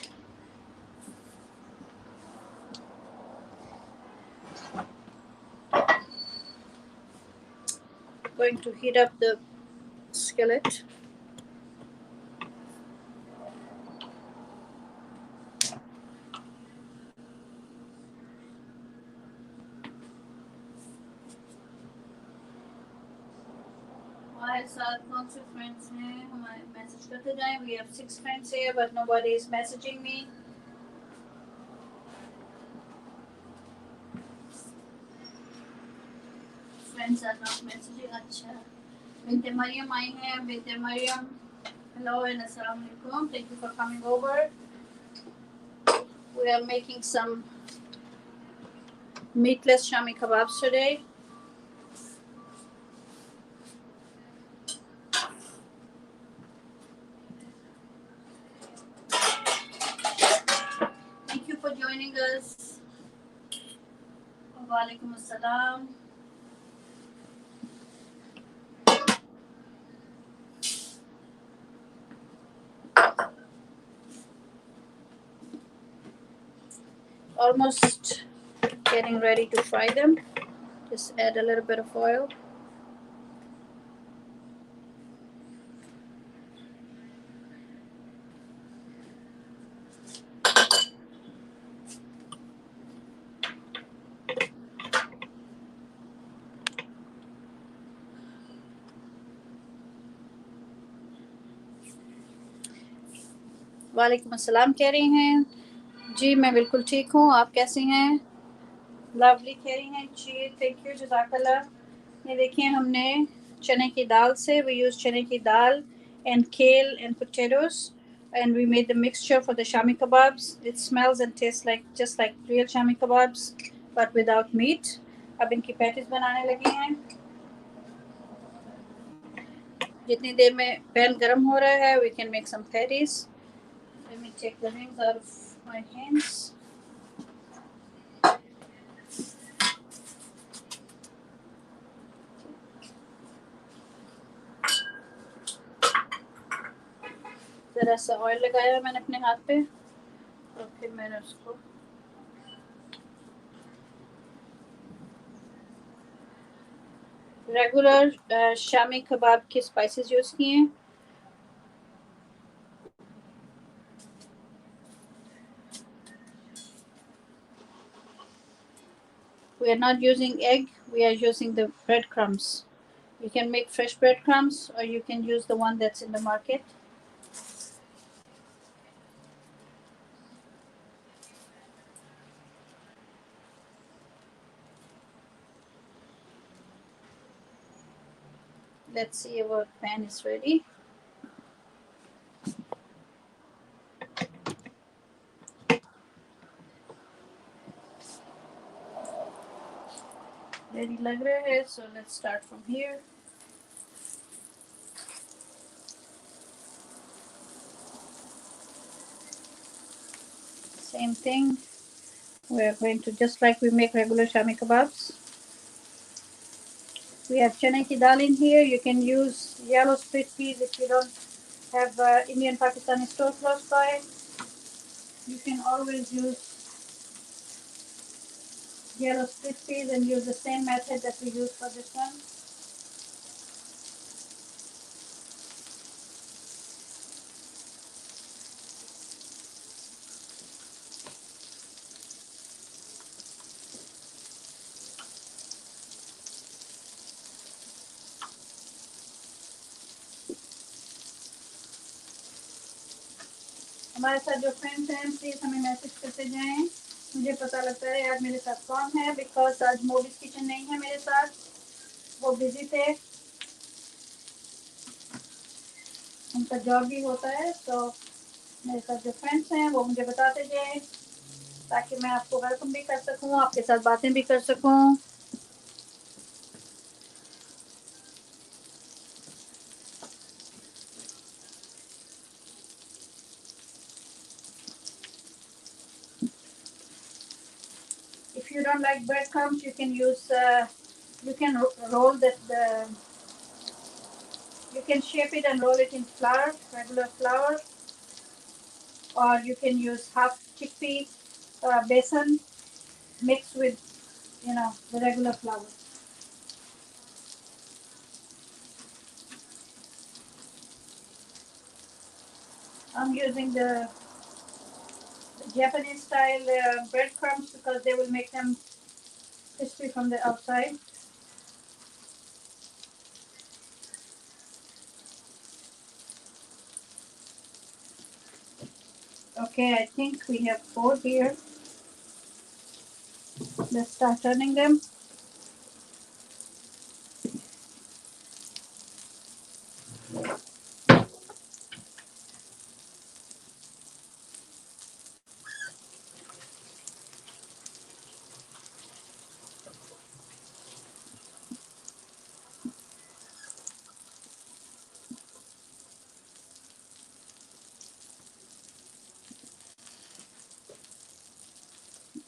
Going to heat up the skillet. हमारे साथ कौन से friends हैं हमारे message करते जाएं. We have 6 friends here but nobody is messaging me. Friends are not messaging. अच्छा. बिन्ते मरियम आई हैं. बिन्ते Maryam, hello and assalamu alaikum. Thank you for coming over. We are making some meatless Shami Kababs today. Thank you for joining us. Walaikum assalam. Almost getting ready to fry them. Just add a little bit of oil. वालेकुम अस्सलाम कह रही हैं जी. मैं बिल्कुल ठीक हूँ. आप कैसी हैं? लवली कह रही हैं जी. Thank you. जज़ाकल्लाह. ये देखिए हमने चने की दाल से, we use चने की दाल and kale and potatoes and we made the mixture for the shami kebabs. It smells and tastes like just like real shami kebabs but without meat. अब इनकी पैटीज बनाने लगी हैं. जितनी देर में पैन गरम हो रहा है we can make some patties. Let me take the rings out of my hands. जरा सा ऑयल लगाया मैंने अपने हाथ पे और फिर मैंने उसको रेगुलर शामी कबाब के स्पाइसेस यूज किए हैं. We are not using egg, we are using the breadcrumbs. You can make fresh breadcrumbs or you can use the one that's in the market. Let's see if our pan is ready. Ready lag raha hai, so let's start from here. Same thing. We are going to, just like we make regular shami kebabs. We have chane ki dal in here. You can use yellow split peas if you don't have Indian Pakistani store close by. You can always use yellow split peas and use the same method that we use for this one. हमारे साथ जो friends हैं please हमें message करते जाएं, मुझे पता लगता है आज मेरे साथ कौन है, बिकॉज आज मोबीज किचन नहीं है मेरे साथ, वो बिजी थे, उनका जॉब भी होता है। तो मेरे साथ जो फ्रेंड्स हैं वो मुझे बताते जाएं ताकि मैं आपको वेलकम भी कर सकूं, आपके साथ बातें भी कर सकूं। If you don't like breadcrumbs, you can use you can roll the you can shape it and roll it in flour, regular flour, or you can use half chickpea besan mixed with the regular flour. I'm using the Japanese style breadcrumbs because they will make them crispy from the outside. Okay, I think we have 4 here. Let's start turning them.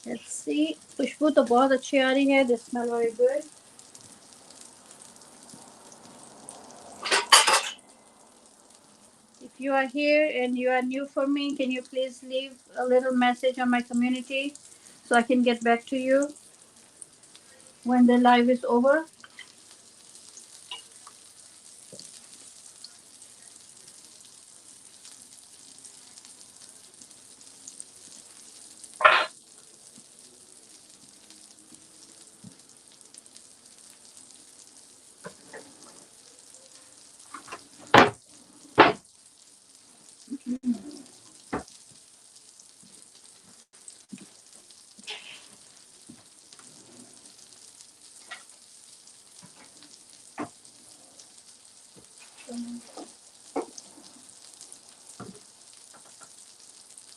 Let's see. खुशबू तो बहुत अच्छी आ रही है. They smell very good. If you are here and you are new for me, can you please leave a little message on my community so I can get back to you when the live is over?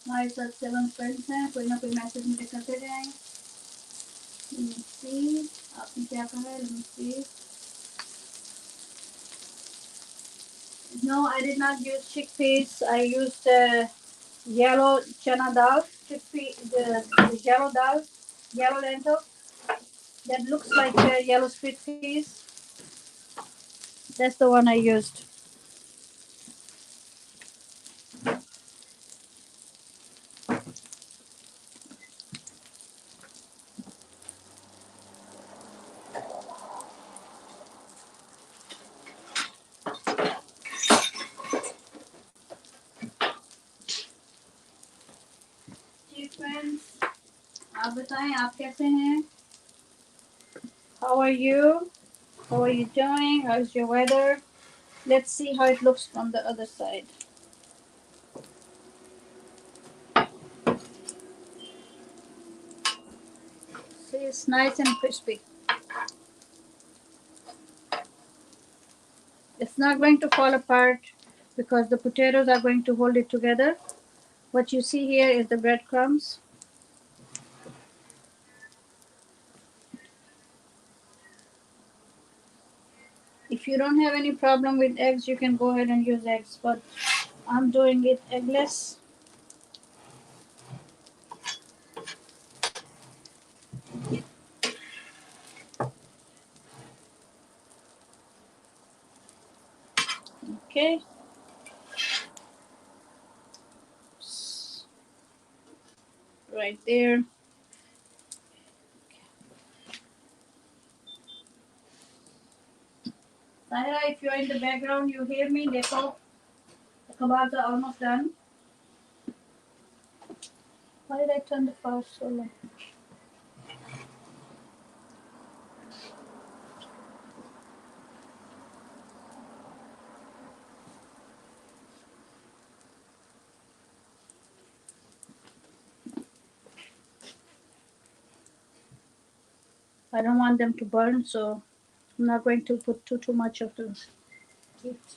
हमारे साथ 7 friends हैं, कोई ना कोई message मुझे करते जाएं. Let me see. आपने क्या कहा है? Let me see. No, I did not use chickpeas. I used yellow chana dal, chickpea, the yellow dal, yellow lentil that looks like yellow sweet peas. That's the one I used. Ji friends, आप बताएं आप कैसे हैं? How are you? How are you doing? How's your weather? Let's see how it looks from the other side. See, it's nice and crispy. It's not going to fall apart because the potatoes are going to hold it together. What you see here is the breadcrumbs. If you don't have any problem with eggs, you can go ahead and use eggs, but I'm doing it eggless. Okay. Right there. Sahira, if you're in the background, you hear me. Dekho, the kebabs are almost done. Why did I turn the fire so low? I don't want them to burn, so I'm not going to put too much of the heat.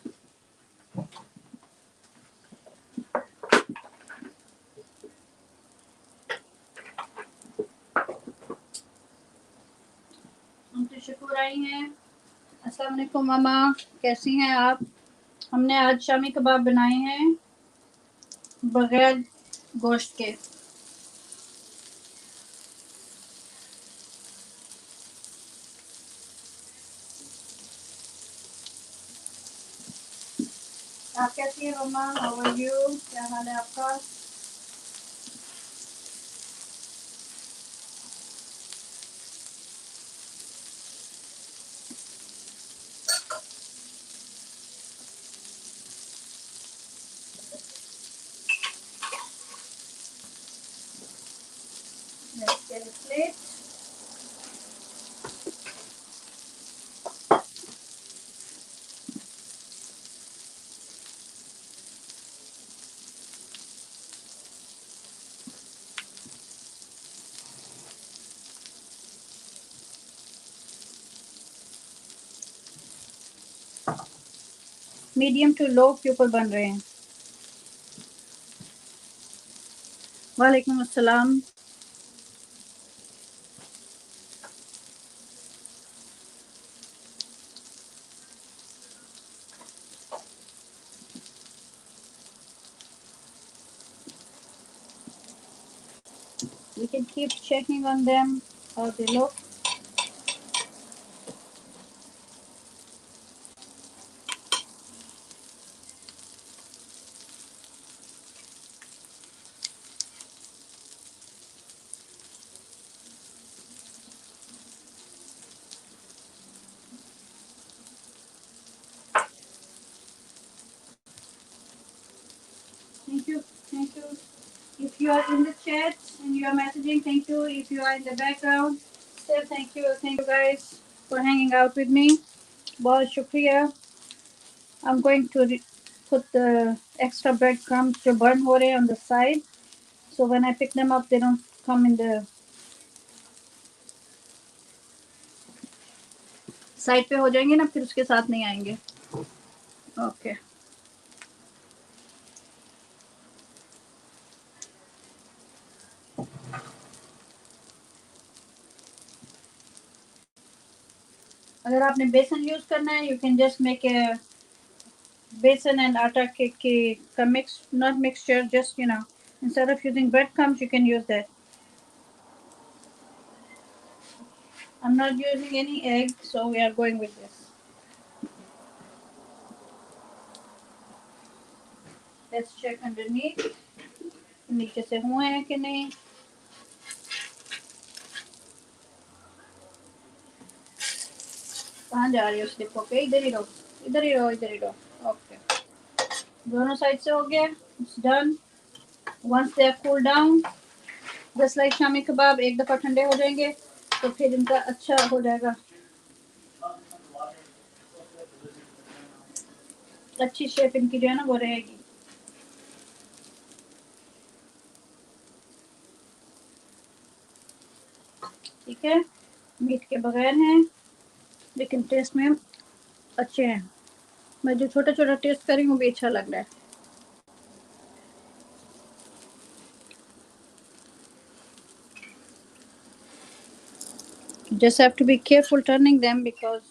हम तो शुक्र आई हैं। अस्सलाम वालेकुम मामा, कैसी हैं आप? हमने आज शामी कबाब बनाए हैं बगैर गोश्त के। आप कैसी हैं मामा? How are you? क्या हाल है आपका? Let's get a plate. Medium to low के ऊपर बन रहे हैं। वालेकुम अस्सलाम। We can keep checking on them how they look. Thank you. Thank you. If you are in the chat and you are messaging, thank you. If you are in the background, still thank you. Thank you guys for hanging out with me. बहुत शुक्रिया। I'm going to put the extra breadcrumbs जो burn हो रहे हैं on the side, so when I pick them up, they don't come in the side पे हो जाएंगे ना, फिर उसके साथ नहीं आएंगे। Okay. अगर आपने बेसन यूज करना है, you can just make a besan and atta ka mix, not mixture, just instead of using breadcrumbs, you can use that. I'm not using any egg, so we are going with this. Let's check underneath. नीचे से हुए हैं कि नहीं? कहाँ जा रही हो स्लिप होके? इधर ही रहो, इधर ही रहो, इधर ही रहो। ओके, दोनों साइड से हो गया। It's done. Once they are cooled down, just like shami kebab, एक दफा ठंडे हो जाएंगे तो फिर इनका अच्छा हो जाएगा, अच्छी शेप इनकी जो है ना वो रहेगी। ठीक है, मीट के बगैर हैं लेकिन टेस्ट में अच्छे हैं। मैं जो छोटा छोटा टेस्ट कर रही हूँ भी अच्छा लग रहा है। Just have to be careful turning them because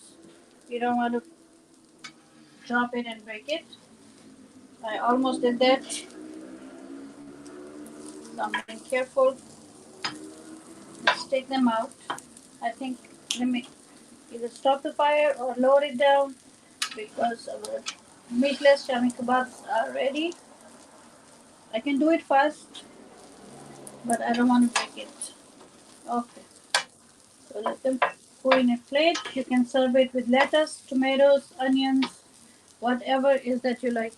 you don't want to drop it and break it. I almost did that, so I'm being careful. Let's take them out. I think let me either stop the fire or lower it down because our meatless shami kebabs are ready. I can do it fast, but I don't want to break it. Okay, so let them go in a plate. You can serve it with lettuce, tomatoes, onions, whatever is that you like.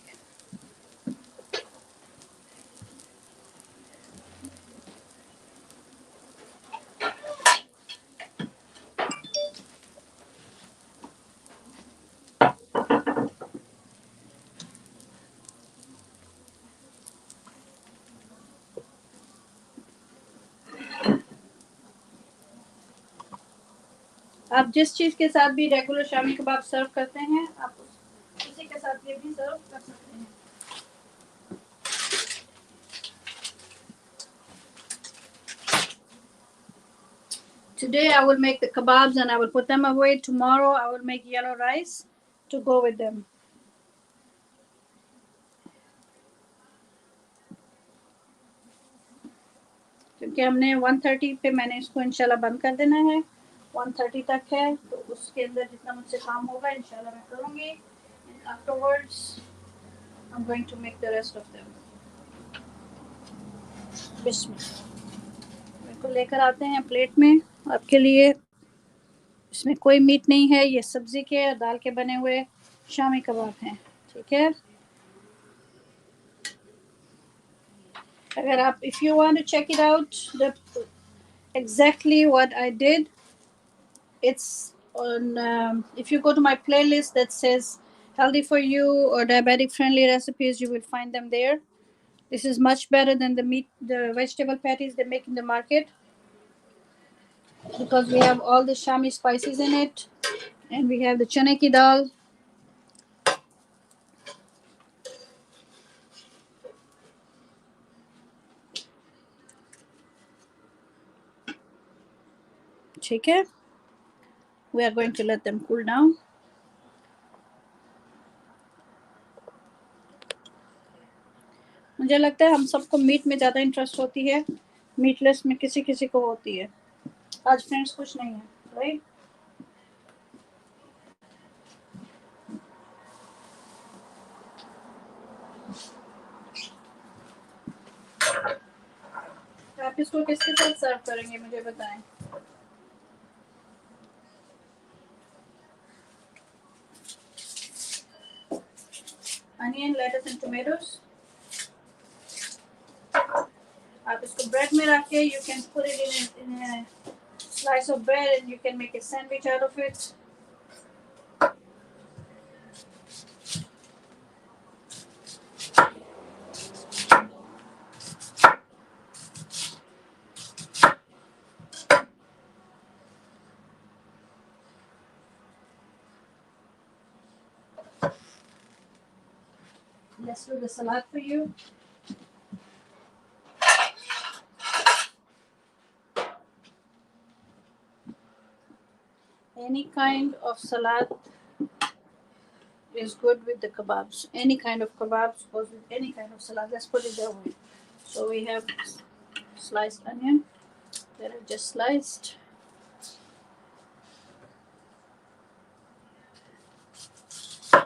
आप जिस चीज़ के साथ भी regular shami kebab सर्व करते हैं, आप उसी के साथ ये भी सर्व कर सकते हैं। Today I will make the kebabs and I will put them away. Tomorrow I will make yellow rice to go with them. क्योंकि हमने 1:30 पे मैंने इसको इंशाल्लाह बंद कर देना है। 1:30 तक है, तो उसके अंदर जितना मुझसे काम होगा इंशाल्लाह मैं करूँगी। And afterwards I'm going to make the rest of them. बिस्मिल्लाह। इसको लेकर आते हैं प्लेट में आपके लिए। इसमें कोई मीट नहीं है, ये सब्जी के और दाल के बने हुए शामी कबाब हैं। ठीक है, अगर आप if you want to check it out the exactly what I did, it's on if you go to my playlist that says healthy for you or diabetic friendly recipes, you will find them there. This is much better than the vegetable patties they make in the market, because we have all the shami spices in it and we have the chane ki dal. ठीक है, we are going to let them cool down. मुझे लगता है हम सबको meet में ज़्यादा interest होती है, मीटलेस में किसी किसी को होती है। आज फ्रेंड्स कुछ नहीं है, राइट? आप इसको किसके साथ सर्व करेंगे मुझे बताएं। Onion, lettuce and tomatoes. आप इसको ब्रेड में रख के you can put it in a slice of bread and you can make a sandwich out of it. Let's do the salad for you. Any kind of salad is good with the kebabs. Any kind of kebabs goes with any kind of salad. Let's put it that way. So we have sliced onion that I just sliced.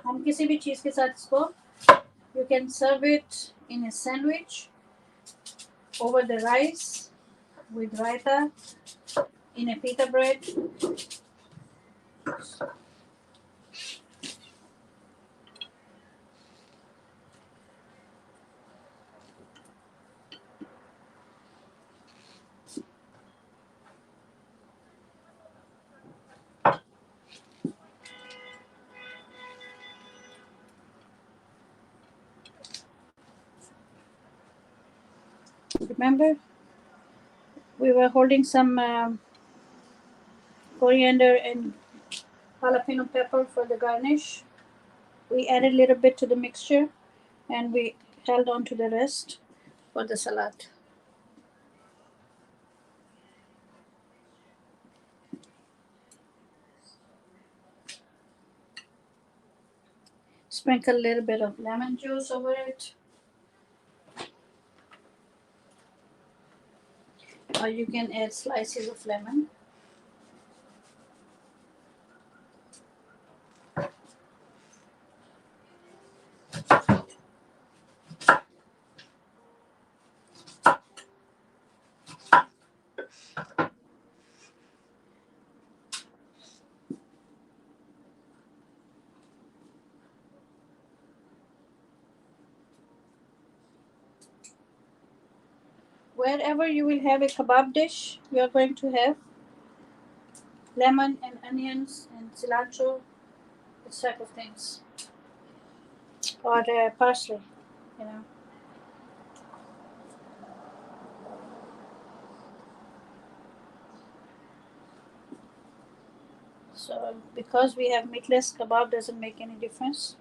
हम किसी भी चीज़ के साथ इसको you can serve it in a sandwich over the rice with raita in a pita bread. Remember, we were holding some coriander and jalapeno pepper for the garnish. We added a little bit to the mixture and we held on to the rest for the salad. Sprinkle a little bit of lemon juice over it. Or you can add slices of lemon. Wherever you will have a kebab dish, you are going to have lemon and onions and cilantro, this type of things, or parsley, you know. So because we have meatless kebab doesn't make any difference.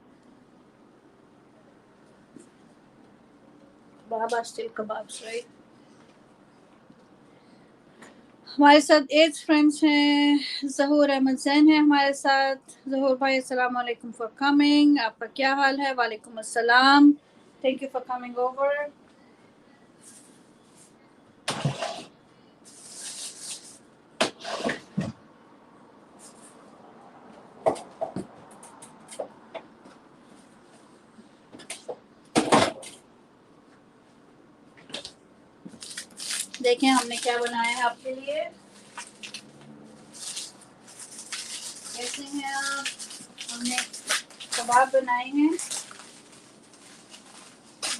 Kebab are still kebabs, right? हमारे साथ 8 friends हैं। ज़हूर अहमद जैन है हमारे साथ। ज़हूर भाई अस्सलाम वालेकुम for coming. आपका क्या हाल है? वालेकुम अस्सलाम। Thank you for coming over. देखें हमने क्या बनाया है आपके लिए। कैसे हैं आप? हमने कबाब बनाए हैं,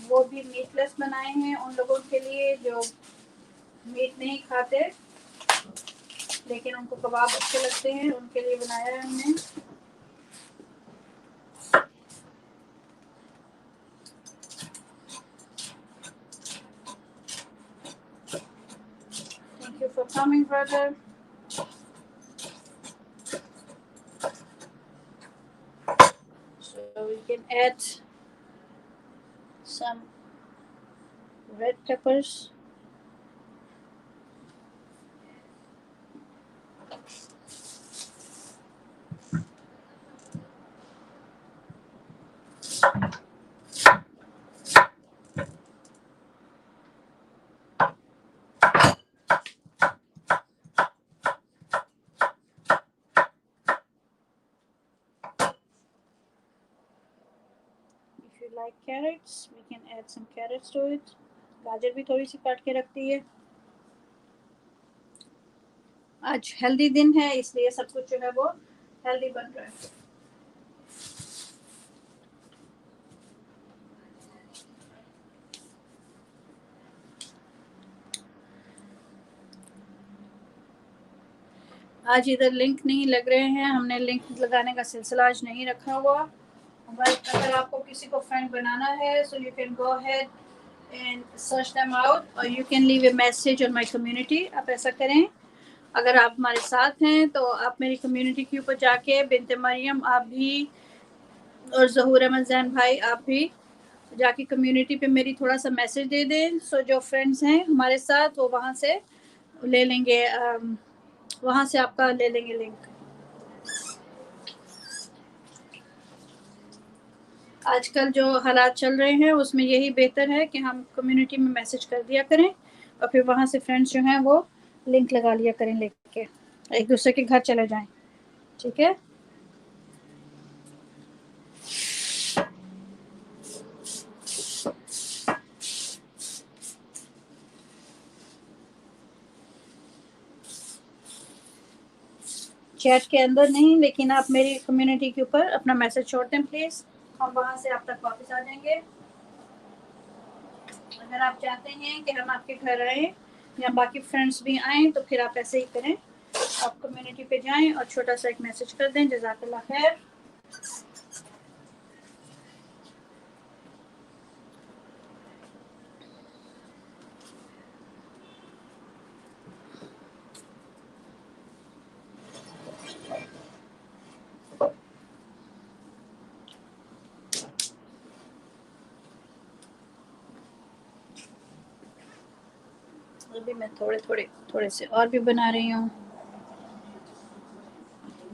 वो भी मीटलेस बनाए हैं उन लोगों के लिए जो मीट नहीं खाते लेकिन उनको कबाब अच्छे लगते हैं, उनके लिए बनाया है हमने। Thank you for coming brother. So we can add some red peppers. If you like carrots, we can add some carrots to it. गाजर भी थोड़ी सी काट के रखती है। आज हेल्दी दिन है इसलिए सब कुछ जो है वो हेल्दी बन रहा है। आज इधर लिंक नहीं लग रहे हैं, हमने लिंक लगाने का सिलसिला आज नहीं रखा हुआ। बट अगर आपको किसी को फ्रेंड बनाना है so you can go ahead and search them out और you can leave a message on my community. आप ऐसा करें, अगर आप हमारे साथ हैं तो आप मेरी कम्युनिटी के ऊपर जाके बिनते मरियम आप भी और ज़हूर अहमद जैन भाई आप भी जाके कम्युनिटी पे मेरी थोड़ा सा मैसेज दे दें। सो जो फ्रेंड्स हैं हमारे साथ वो वहाँ से ले लेंगे, वहाँ से आपका ले लेंगे लिंक। आजकल जो हालात चल रहे हैं उसमें यही बेहतर है कि हम कम्युनिटी में मैसेज कर दिया करें और फिर वहाँ से फ्रेंड्स जो हैं वो लिंक लगा लिया करें, लेके एक दूसरे के घर चले जाएं। ठीक है। चैट के अंदर नहीं, लेकिन आप मेरी कम्युनिटी के ऊपर अपना मैसेज छोड़ दें प्लीज़, हम वहाँ से आप तक वापस आ जाएंगे। अगर आप चाहते हैं कि हम आपके घर आएँ या बाकी फ्रेंड्स भी आएँ तो फिर आप ऐसे ही करें, आप कम्युनिटी पे जाएं और छोटा सा एक मैसेज कर दें, जज़ाकल्लाह खैर। अभी मैं थोड़े से और भी बना रही हूँ।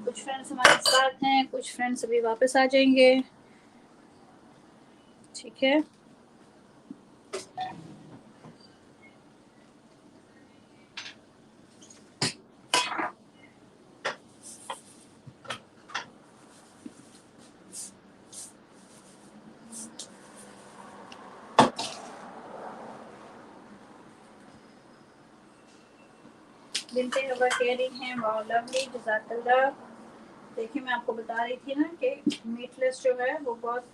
कुछ फ्रेंड्स हमारे साथ हैं, कुछ फ्रेंड्स अभी वापस आ जाएंगे। ठीक है। बिनते हवा कह रही हैं वाओ लवली, जज़ाकल्लाह। देखिए मैं आपको बता रही थी ना कि मीटलेस जो है वो बहुत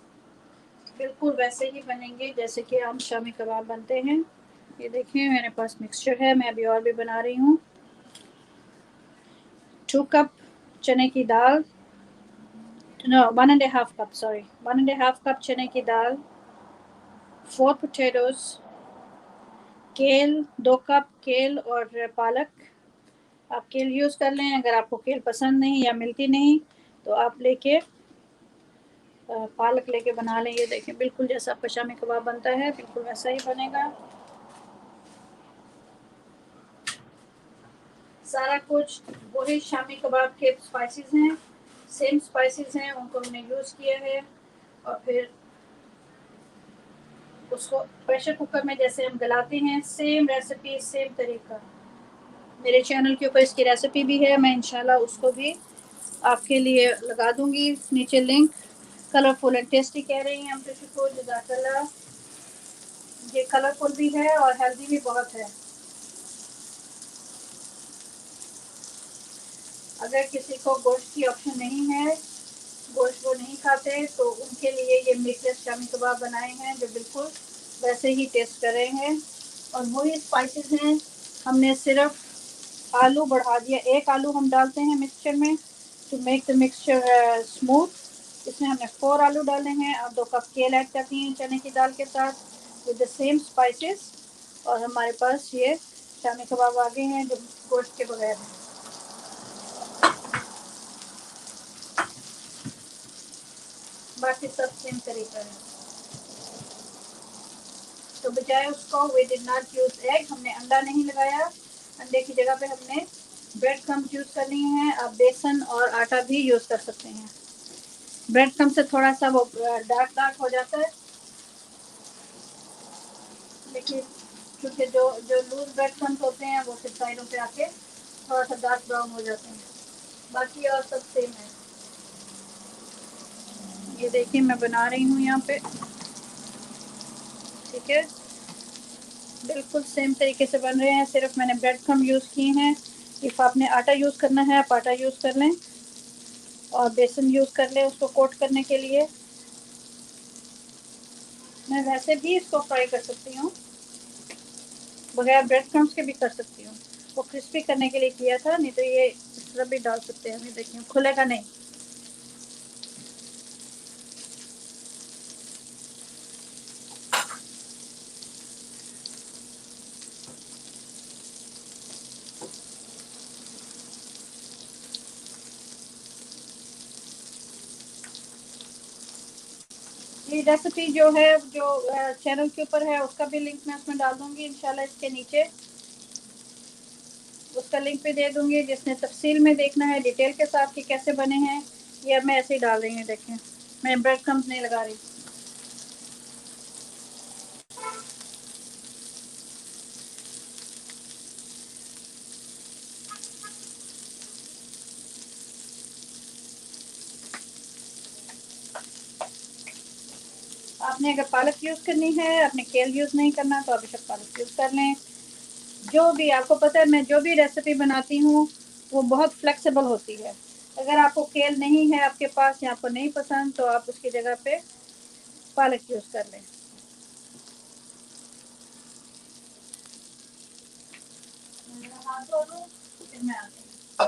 बिल्कुल वैसे ही बनेंगे जैसे कि आम शामी कबाब बनते हैं। ये देखिए मेरे पास मिक्सचर है, मैं अभी और भी बना रही हूँ। 2 कप चने की दाल, नो 1.5 कप, सॉरी 1.5 कप चने की दाल, 4 पोटैटोज, केल 2 कप केल और पालक, आप केल यूज़ कर लें। अगर आपको केल पसंद नहीं या मिलती नहीं तो आप लेके पालक लेके बना लें। ये देखें बिल्कुल जैसा आपका शामी कबाब बनता है बिल्कुल वैसा ही बनेगा। सारा कुछ वही शामी कबाब के स्पाइसेस हैं, सेम स्पाइसेस हैं, उनको हमने यूज़ किया है। और फिर उसको प्रेशर कुकर में जैसे हम गलाते हैं, सेम रेसिपी सेम तरीका मेरे चैनल के ऊपर इसकी रेसिपी भी है। मैं इंशाल्लाह उसको भी आपके लिए लगा दूंगी नीचे लिंक। कलरफुल एंड टेस्टी कह रही हैं हम को जज़ाकल्लाह। ये कलरफुल भी है और हेल्दी भी बहुत है। अगर किसी को गोश्त की ऑप्शन नहीं है, गोश्त वो नहीं खाते, तो उनके लिए ये मीटलेस शामी कबाब बनाए हैं जो बिल्कुल वैसे ही टेस्ट कर रहे हैं। और वही स्पाइसेस हैं। हमने सिर्फ आलू बढ़ा दिया, एक आलू हम डालते हैं मिक्सचर में to make the mixture smooth. इसमें हमने 4 आलू डाले हैं और 2 कप केल ऐड करती हैं चने की दाल के साथ विद द सेम स्पाइसेस। और हमारे पास ये शामी कबाब आ गए हैं जो गोश्त के बगैर हैं। बाकी सब सेम तरीका है। तो बजाय उसको we did not use egg, हमने अंडा नहीं लगाया। अंडे की जगह पे हमने ब्रेड क्रम्स यूज करनी है। आप बेसन और आटा भी यूज कर सकते हैं। ब्रेड क्रम्स से थोड़ा सा वो डार्क डार्क हो जाता है, लेकिन क्योंकि जो जो लूज ब्रेड क्रम्स होते हैं वो फिर साइडों पे आके थोड़ा सा डार्क ब्राउन हो जाते हैं। बाकी और सब सेम है। ये देखिए मैं बना रही हूँ यहाँ पे, ठीक है, बिल्कुल सेम तरीके से बन रहे हैं। सिर्फ मैंने ब्रेड क्रम्ब यूज़ किए हैं। इफ़ आपने आटा यूज़ करना है आप आटा यूज़ कर लें और बेसन यूज़ कर लें उसको कोट करने के लिए। मैं वैसे भी इसको फ्राई कर सकती हूँ, बगैर ब्रेड क्रम्स के भी कर सकती हूँ। वो क्रिस्पी करने के लिए किया था, नहीं तो ये इस तरह भी डाल सकते हैं। देखिए खुलेगा नहीं। ये रेसिपी जो है जो चैनल के ऊपर है उसका भी लिंक मैं उसमें डाल दूंगी इंशाल्लाह। इसके नीचे उसका लिंक भी दे दूंगी। जिसने तफसील में देखना है डिटेल के साथ कि कैसे बने हैं, ये अब मैं ऐसे ही डाल रही हूँ। देखें मैं ब्रेड क्रम्स नहीं लगा रही। आपने अगर पालक यूज़ करनी है, आपने केल यूज़ नहीं करना, तो आप बेशक पालक यूज़ कर लें। जो भी आपको पता है, मैं जो भी रेसिपी बनाती हूँ वो बहुत फ्लेक्सिबल होती है। अगर आपको केल नहीं है आपके पास या आपको नहीं पसंद, तो आप उसकी जगह पे पालक यूज़ कर लें। हाथ धो लूँ फिर मैं आती हूँ।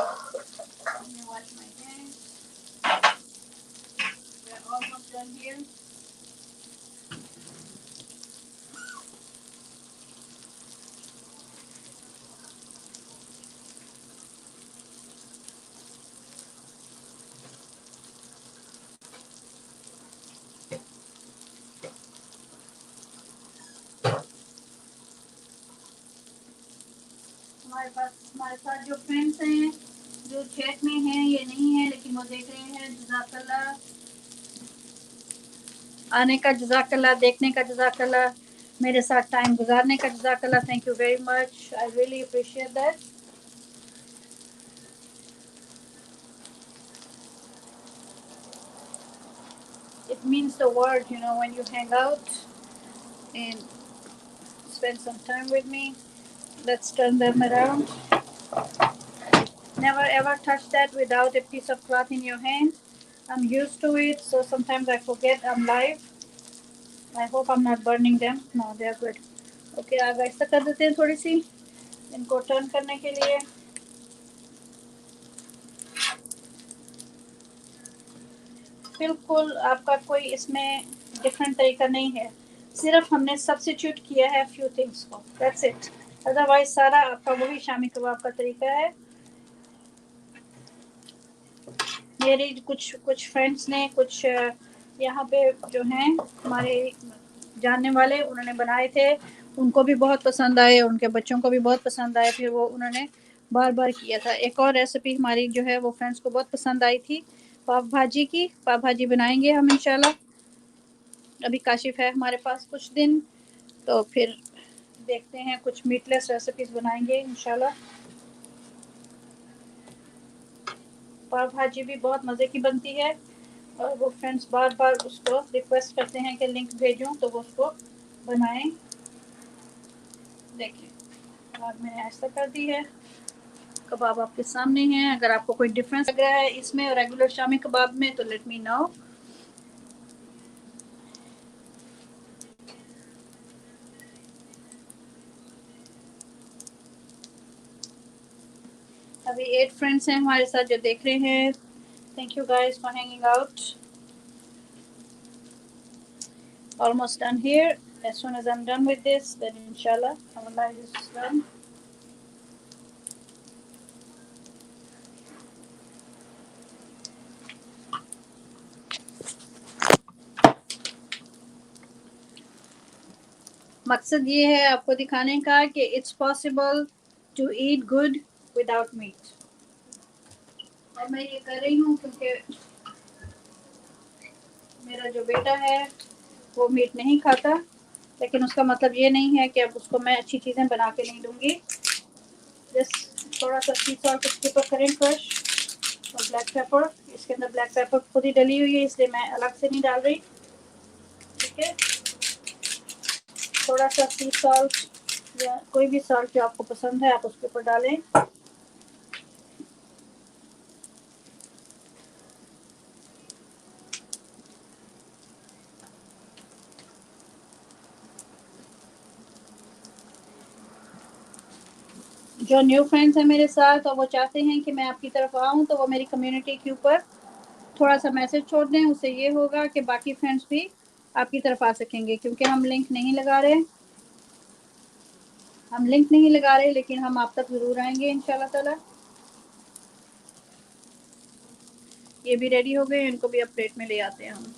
Wash my hands, we are almost done here. हमारे साथ जो फ्रेंड्स हैं जो चैट में हैं, ये नहीं है लेकिन वो देख रहे हैं, जज़ाकल्लाह। आने का जज़ाकल्लाह, देखने का जज़ाकल्लाह, मेरे साथ टाइम गुजारने का जज़ाकल्लाह। Thank you very much, I really appreciate that. It means the world, you know, when you hang out and spend some time with me. Let's turn them around. Never ever touch that without a piece of cloth in your hand. I'm used to it, so sometimes I forget I'm live. I hope I'm not burning them. No, they are good. Okay, आग ऐसा कर देते हैं थोड़ी सी इनको turn करने के लिए। बिल्कुल आपका कोई इसमें डिफरेंट तरीका नहीं है, सिर्फ हमने सब्सिट्यूट किया है फ्यू थिंग्स को, दैट्स इट। अदरवाइज सारा आपका वही शामी कबाब का तरीका है। मेरे कुछ कुछ फ्रेंड्स ने, कुछ यहाँ पे जो हैं हमारे जानने वाले, उन्होंने बनाए थे, उनको भी बहुत पसंद आए, उनके बच्चों को भी बहुत पसंद आए, फिर वो उन्होंने बार बार किया था। एक और रेसिपी हमारी जो है वो फ्रेंड्स को बहुत पसंद आई थी, पाव भाजी की। पाव भाजी बनाएंगे हम इंशाल्लाह। अभी काशिफ है हमारे पास कुछ दिन, तो फिर देखते हैं, कुछ मीटलेस रेसिपीज बनाएंगे इंशाल्लाह। पाव भाजी भी बहुत मज़े की बनती है, और वो फ्रेंड्स बार बार उसको रिक्वेस्ट करते हैं कि लिंक भेजूं, तो वो उसको बनाएं। देखिए और मैंने ऐसा कर दी है। कबाब आपके सामने हैं। अगर आपको कोई डिफरेंस लग रहा है इसमें और रेगुलर शामी कबाब में, तो लेट मी नो। अभी 8 फ्रेंड्स हैं हमारे साथ जो देख रहे हैं। Thank you guys for hanging out. Almost done here. As soon as I'm done with this, then inshallah our life is done. मकसद ये है आपको दिखाने का कि it's possible to eat good without meat. और मैं ये कर रही हूँ क्योंकि मेरा जो बेटा है वो मीट नहीं खाता, लेकिन उसका मतलब ये नहीं है कि अब उसको मैं अच्छी चीज़ें बना के नहीं दूंगी। जस्ट थोड़ा सा सी सॉल्ट इसके ऊपर करें क्रश, और ब्लैक पेपर, इसके अंदर ब्लैक पेपर खुद ही डली हुई है, इसलिए मैं अलग से नहीं डाल रही। ठीक है, थोड़ा सा सी सॉल्ट या कोई भी सॉल्ट जो आपको पसंद है आप उसके ऊपर डालें। जो न्यू फ्रेंड्स हैं मेरे साथ और वो चाहते हैं कि मैं आपकी तरफ आऊँ, तो वो मेरी कम्युनिटी के ऊपर थोड़ा सा मैसेज छोड़ दें। उससे ये होगा कि बाकी फ्रेंड्स भी आपकी तरफ आ सकेंगे, क्योंकि हम लिंक नहीं लगा रहे, लेकिन हम आप तक ज़रूर आएंगे इंशाल्लाह ताला। ये भी रेडी हो गए, इनको भी अब प्लेट में ले आते हैं हम।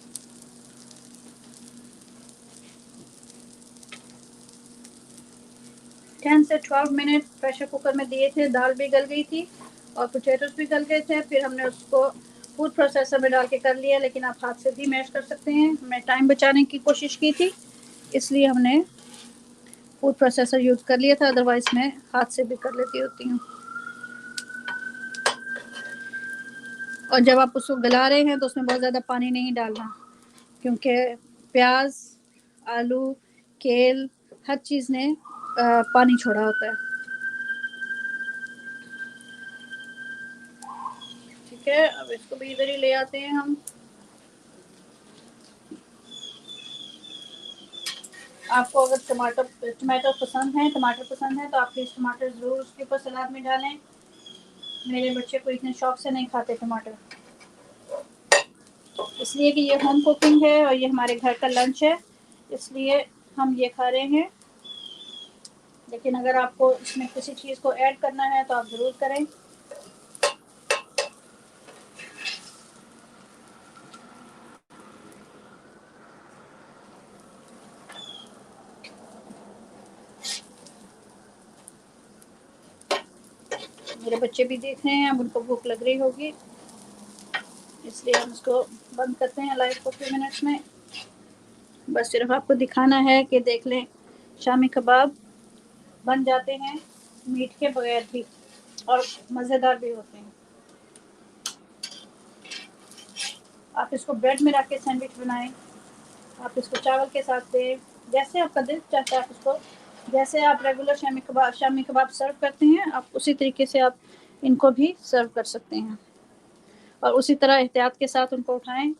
टेन से 12 मिनट प्रेशर कुकर में दिए थे, दाल भी गल गई थी और पोटैटोस भी गल गए थे। फिर हमने उसको फूड प्रोसेसर में डाल के कर लिया, लेकिन आप हाथ से भी मैश कर सकते हैं। हमने टाइम बचाने की कोशिश की थी, इसलिए हमने फूड प्रोसेसर यूज़ कर लिया था, अदरवाइज मैं हाथ से भी कर लेती होती हूँ। और जब आप उसको गला रहे हैं तो उसमें बहुत ज़्यादा पानी नहीं डालना, क्योंकि प्याज, आलू, केल, हर चीज़ ने पानी छोड़ा होता है। ठीक है, अब इसको भी इधर ही ले आते हैं हम। आपको अगर टमाटर पसंद है, तो आप प्लीज़ टमाटर ज़रूर उसके ऊपर सलाद में डालें। मेरे बच्चे को इतने शौक से नहीं खाते टमाटर, इसलिए कि ये होम कुकिंग है और ये हमारे घर का लंच है, इसलिए हम ये खा रहे हैं। लेकिन अगर आपको इसमें किसी चीज़ को ऐड करना है तो आप ज़रूर करें। मेरे बच्चे भी देख रहे हैं, अब उनको भूख लग रही होगी, इसलिए हम इसको बंद करते हैं लाइव को फ्यू मिनट्स में। बस सिर्फ आपको दिखाना है कि देख लें, शामी कबाब बन जाते हैं मीट के बगैर भी, और मज़ेदार भी होते हैं। आप इसको ब्रेड में रख के सैंडविच बनाएं, आप इसको चावल के साथ दें, जैसे आपका दिल चाहता है। आप इसको, जैसे आप रेगुलर शामी कबाब सर्व करते हैं, आप उसी तरीके से आप इनको भी सर्व कर सकते हैं, और उसी तरह एहतियात के साथ उनको उठाएं।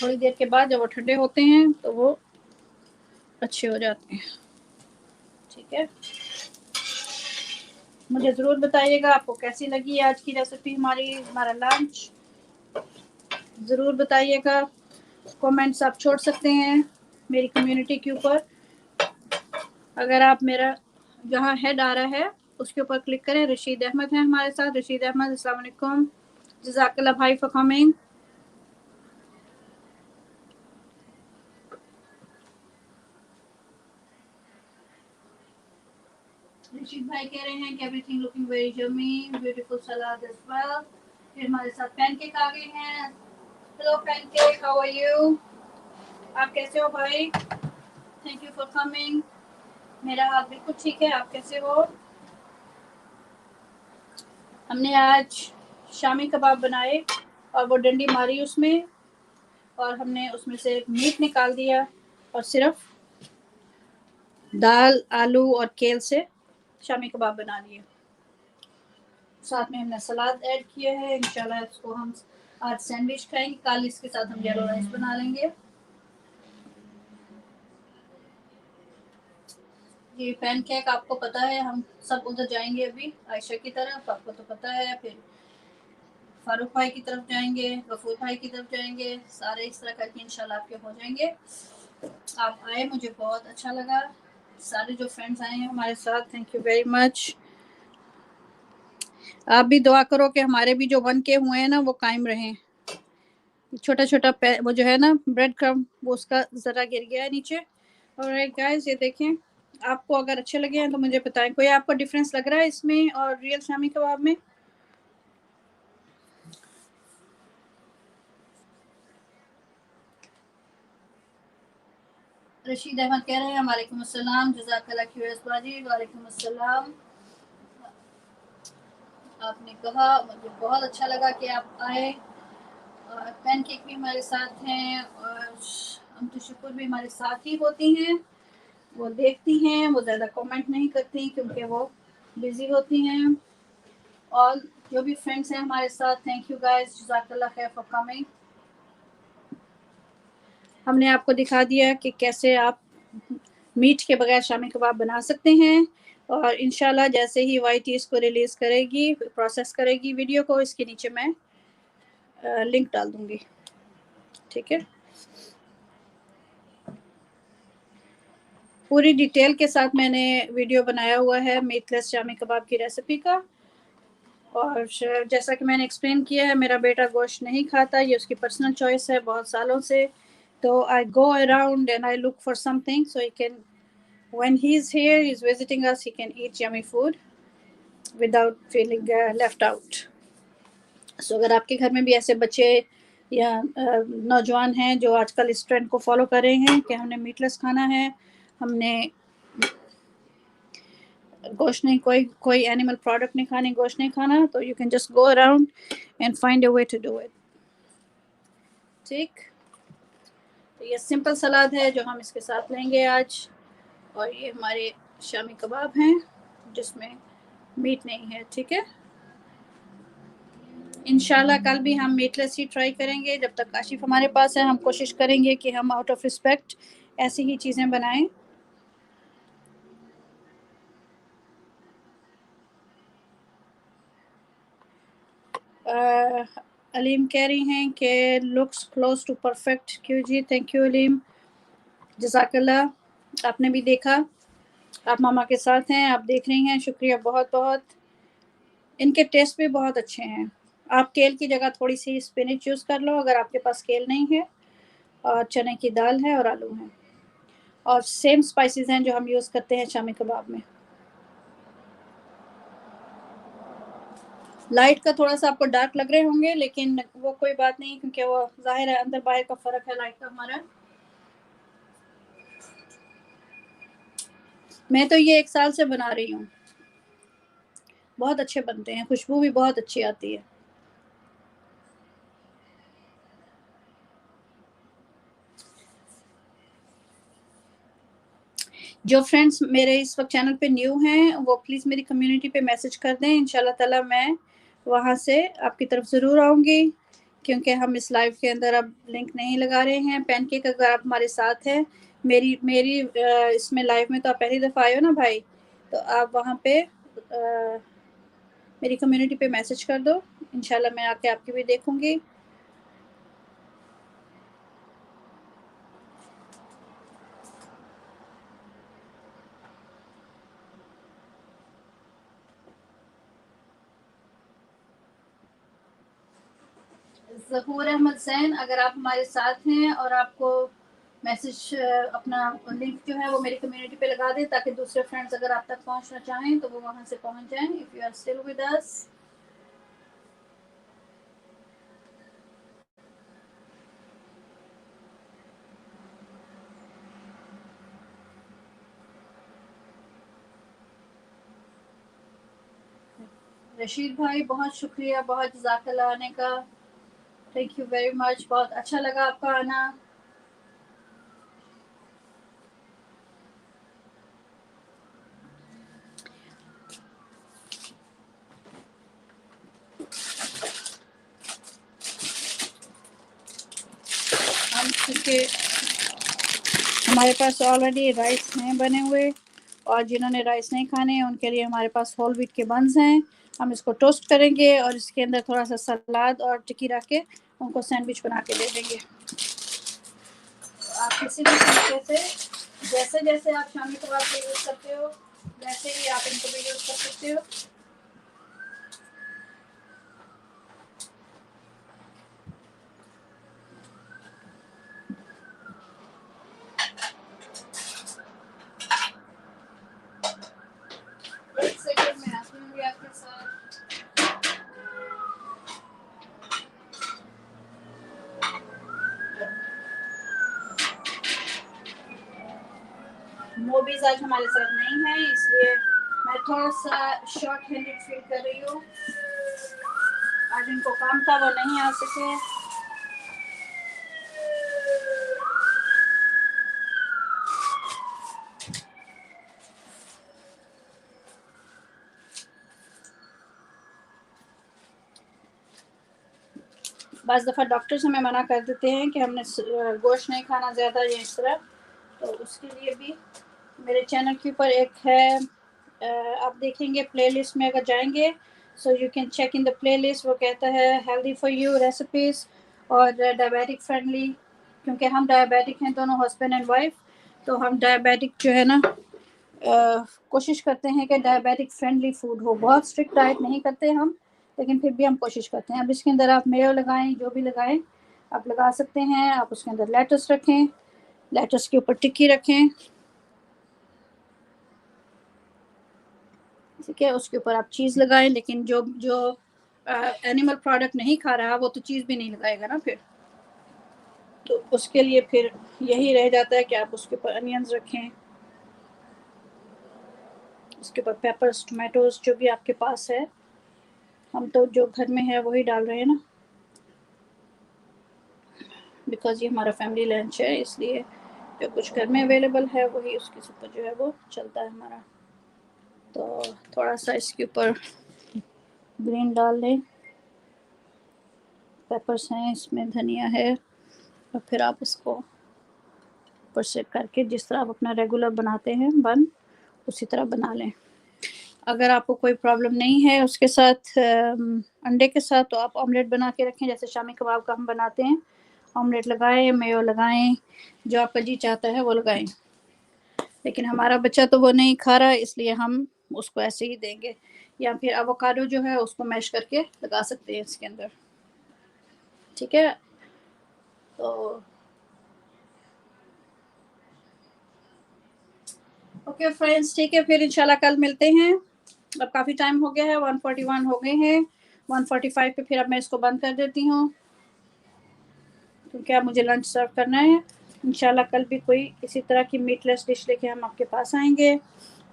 थोड़ी देर के बाद जब वो ठंडे होते हैं तो वो अच्छे हो जाते हैं। ठीक है, मुझे ज़रूर बताइएगा आपको कैसी लगी आज की रेसिपी, हमारा लंच। ज़रूर बताइएगा, कमेंट्स आप छोड़ सकते हैं मेरी कम्युनिटी के ऊपर। अगर आप मेरा जहाँ हेड आ रहा है उसके ऊपर क्लिक करें। रशीद अहमद हैं हमारे साथ। रशीद अहमद, अस्सलाम वालेकुम, जज़ाकल्लाह भाई फॉर कमिंग। रशीद भाई कह रहे हैं कि everything looking very yummy, beautiful salad as well. फिर हमारे साथ पैनकेक आ गए हैं। Hello pancake, how are you? आप कैसे हो भाई? Thank you for coming. मेरा हाल बिल्कुल ठीक है, आप कैसे हो? हमने आज शामी कबाब बनाए और वो डंडी मारी उसमें, और हमने उसमें से मीट निकाल दिया और सिर्फ दाल, आलू और केल से शामी कबाब बना लिए। साथ में हमने सलाद ऐड किया है। इंशाल्लाह इसको हम आज सैंडविच खाएंगे, कल इसके साथ हम येलो राइस बना लेंगे। ये पैनकेक आपको पता है, हम सब उधर जाएंगे अभी आयशा की तरफ, आपको तो पता है। फिर फारूक भाई की तरफ जाएंगे, गफूर भाई की तरफ जाएंगे, सारे इस तरह करके इंशाल्लाह आपके हो जाएंगे। आप आए, मुझे बहुत अच्छा लगा। सारे जो फ्रेंड्स आए हैं हमारे साथ, थैंक यू वेरी मच। आप भी दुआ करो कि हमारे भी जो 1K हुए हैं ना वो कायम रहें। छोटा छोटा वो जो है ना ब्रेड क्रम, वो उसका ज़रा गिर गया है नीचे। और गाइस ये देखें, आपको अगर अच्छे लगे हैं तो मुझे बताएं, कोई आपको डिफरेंस लग रहा है इसमें और रियल शामी कबाब में? रशीद अहमद कह रहे हैं वालेकुम अस्सलाम, जज़ाकल्लाह खैर बाजी। वालेकुम अस्सलाम। आपने कहा, मुझे बहुत अच्छा लगा कि आप आए। और पैनकेक भी हमारे साथ हैं और हम तो शुक्र भी हमारे साथ ही होती हैं। वो देखती हैं, वो ज़्यादा कमेंट नहीं करती क्योंकि वो बिजी होती हैं। और जो भी फ्रेंड्स हैं हमारे साथ, थैंक यू गाइस, जज़ाकल्लाह खैर फॉर कमिंग। हमने आपको दिखा दिया कि कैसे आप मीट के बगैर शामी कबाब बना सकते हैं। और इंशाल्लाह जैसे ही YT इसको रिलीज़ करेगी, प्रोसेस करेगी वीडियो को, इसके नीचे मैं लिंक डाल दूंगी, ठीक है। पूरी डिटेल के साथ मैंने वीडियो बनाया हुआ है मीटलेस शामी कबाब की रेसिपी का। और जैसा कि मैंने एक्सप्लेन किया है, मेरा बेटा गोश्त नहीं खाता, ये उसकी पर्सनल चॉइस है बहुत सालों से। तो I go around and I look for something so he can, when he's here, he's visiting us, he can eat yummy food without feeling left out. So अगर आपके घर में भी ऐसे बच्चे या नौजवान हैं जो आजकल इस ट्रेंड को फॉलो कर रहे हैं कि हमने मीटलेस खाना है, हमने गोश्त नहीं, कोई एनिमल प्रोडक्ट नहीं खानी, गोश्त नहीं खाना, तो you can just go around and find a way to do it, ठीक। तो ये सिंपल सलाद है जो हम इसके साथ लेंगे आज। और ये हमारे शामी कबाब हैं जिसमें मीट नहीं है, ठीक है। इंशाल्लाह कल भी हम मीटलेस ही ट्राई करेंगे। जब तक काशिफ हमारे पास है, हम कोशिश करेंगे कि हम आउट ऑफ रिस्पेक्ट ऐसी ही चीज़ें बनाएं। अलीम कह रही हैं कि लुक्स क्लोज टू परफेक्ट। क्यों जी, थैंक यू अलीम, जज़ाकल्लाह। आपने भी देखा, आप मामा के साथ हैं, आप देख रही हैं, शुक्रिया बहुत बहुत। इनके टेस्ट भी बहुत अच्छे हैं। आप केल की जगह थोड़ी सी स्पिनच यूज़ कर लो अगर आपके पास केल नहीं है, और चने की दाल है और आलू हैं, और सेम स्पाइसेस हैं जो हम यूज़ करते हैं शामी कबाब में। लाइट का थोड़ा सा आपको डार्क लग रहे होंगे, लेकिन वो कोई बात नहीं, क्योंकि वो जाहिर है अंदर बाहर का फ़र्क है लाइट का हमारा। मैं तो ये 1 साल से बना रही हूँ, बहुत अच्छे बनते हैं, खुशबू भी बहुत अच्छी आती है। जो फ्रेंड्स मेरे इस वक्त चैनल पे न्यू हैं वो प्लीज़ मेरी कम्युनिटी पे मैसेज कर दें, इंशाल्लाह ताला मैं वहाँ से आपकी तरफ ज़रूर आऊँगी। क्योंकि हम इस लाइव के अंदर अब लिंक नहीं लगा रहे हैं। पैनकेक अगर आप हमारे साथ हैं, मेरी मेरी इसमें लाइव में तो आप पहली दफ़ा आए हो ना भाई, तो आप वहाँ पे मेरी कम्युनिटी पे मैसेज कर दो, इंशाल्लाह मैं आके आपकी भी देखूँगी। ज़हूर अहमद ज़ैन, अगर आप हमारे साथ हैं और आपको मैसेज अपना लिंक जो है वो मेरी कम्युनिटी पे लगा दें ताकि दूसरे फ्रेंड्स अगर आप तक पहुंचना चाहें तो वो वहां से पहुंच जाएं। If you are still with us. Rashid भाई बहुत शुक्रिया, बहुत जज़ाकल्लाह आने का, थैंक यू वेरी मच, बहुत अच्छा लगा आपका आना। हम क्योंकि हमारे पास ऑलरेडी राइस हैं बने हुए, और जिन्होंने राइस नहीं खाने हैं उनके लिए हमारे पास होल व्हीट के बन्स हैं। हम इसको टोस्ट करेंगे और इसके अंदर थोड़ा सा सलाद और टिक्की रख के उनको सैंडविच बना के दे देंगे। आप किसी भी तरीके से जैसे जैसे आप शामी कबाब को यूज़ करते हो वैसे ही आप इनको भी यूज़ कर सकते हो। एक सेकंड में आती हूँ आपके साथ। मूवीज आज हमारे साथ नहीं है इसलिए मैं थोड़ा सा शॉर्ट हैंडेड फील कर रही हूँ। आज इनको काम था वो नहीं आ सके। बस दफ़ा डॉक्टर्स हमें मना कर देते हैं कि हमने गोश्त नहीं खाना ज़्यादा या इस तरह, तो उसके लिए भी मेरे चैनल के ऊपर एक है, आप देखेंगे प्लेलिस्ट में अगर जाएंगे so you can check in the playlist. वो कहता है हेल्दी फॉर यू रेसिपीज़ और डायबिटिक फ्रेंडली, क्योंकि हम डायबिटिक हैं दोनों हस्बैंड एंड वाइफ, तो हम डायबिटिक जो है ना कोशिश करते हैं कि डायबिटिक फ्रेंडली फूड हो। बहुत स्ट्रिक्ट डाइट नहीं करते हम, लेकिन फिर भी हम कोशिश करते हैं। अब इसके अंदर आप मेयो लगाएं, जो भी लगाएं आप लगा सकते हैं। आप उसके अंदर लेटस रखें, लेटस के ऊपर टिक्की रखें, ठीक है। उसके ऊपर आप चीज़ लगाएं, लेकिन जो जो एनिमल प्रोडक्ट नहीं खा रहा वो तो चीज़ भी नहीं लगाएगा ना फिर, तो उसके लिए फिर यही रह जाता है कि आप उसके ऊपर अनियंस रखें, उसके ऊपर पेपर्स, टोमेटोज, जो भी आपके पास है। हम तो जो घर में है वही डाल रहे हैं ना, बिकॉज ये हमारा फैमिली लंच है, इसलिए जो कुछ घर में अवेलेबल है वही उसके ऊपर जो है वो चलता है हमारा। तो थोड़ा सा इसके ऊपर ग्रीन डाल लें, पेपर्स हैं इसमें, धनिया है, और फिर आप उसको ऊपर से करके जिस तरह आप अपना रेगुलर बनाते हैं बन, उसी तरह बना लें। अगर आपको कोई प्रॉब्लम नहीं है उसके साथ अंडे के साथ, तो आप ऑमलेट बना के रखें जैसे शामी कबाब का हम बनाते हैं। ऑमलेट लगाएं, मेयो लगाएं, जो आपका जी चाहता है वो लगाएं। लेकिन हमारा बच्चा तो वो नहीं खा रहा, इसलिए हम उसको ऐसे ही देंगे, या फिर एवोकाडो जो है उसको मैश करके लगा सकते हैं इसके अंदर, ठीक है। तो ओके फ्रेंड्स, ठीक है, फिर इंशाल्लाह कल मिलते हैं। अब काफ़ी टाइम हो गया है, 141 हो गए हैं, 145 पे फिर अब मैं इसको बंद कर देती हूँ, क्योंकि अब मुझे लंच सर्व करना है। इंशाल्लाह कल भी कोई इसी तरह की मीटलेस डिश लेके हम आपके पास आएंगे।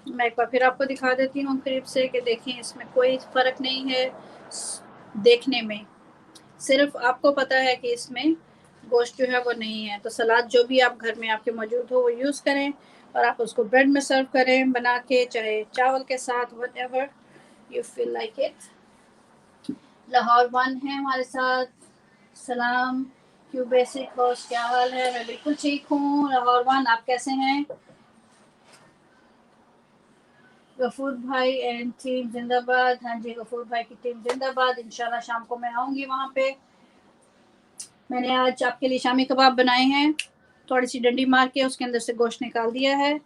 मैं एक बार फिर आपको दिखा देती हूँ करीब से कि देखें इसमें कोई फ़र्क नहीं है देखने में, सिर्फ आपको पता है कि इसमें गोश्त जो है वो नहीं है। तो सलाद जो भी आप घर में आपके मौजूद हो वो यूज़ करें, और आप उसको ब्रेड में सर्व करें बना के, चाहे चावल के साथ, what ever you feel like it. Lahore one है हमारे साथ, सलाम, क्यों बेसिक बॉस, क्या हाल है? मैं बिल्कुल ठीक हूँ। लाहौर वन, आप कैसे हैं? गफूर भाई एंड टीम जिंदाबाद। हाँ जी, गफूर भाई की टीम जिंदाबाद। इंशाल्लाह शाम को मैं आऊँगी वहाँ पे। मैंने आज आपके लिए शामी कबाब बनाए हैं, थोड़ी सी डंडी मार के उसके अंदर से गोश्त निकाल दिया है,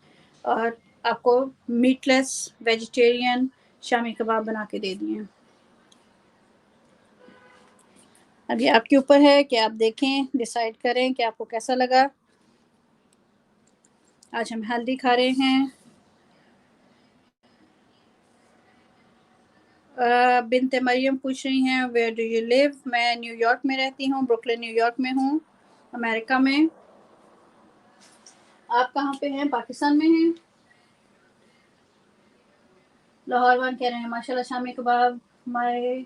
और आपको मीटलेस वेजिटेरियन शामी कबाब बना के दे दिए हैं। अब ये आपके ऊपर है कि आप देखें, डिसाइड करें कि आपको कैसा लगा। आज हम हेल्दी खा रहे हैं। बिनते मरियम पूछ रही हैं वेयर डू यू लिव। मैं न्यूयॉर्क में रहती हूँ, ब्रुकलिन न्यूयॉर्क में हूँ, अमेरिका में। आप कहाँ पे हैं? पाकिस्तान में हैं। लाहौर वन कह रहे हैं माशाल्लाह शामी कबाब हमारे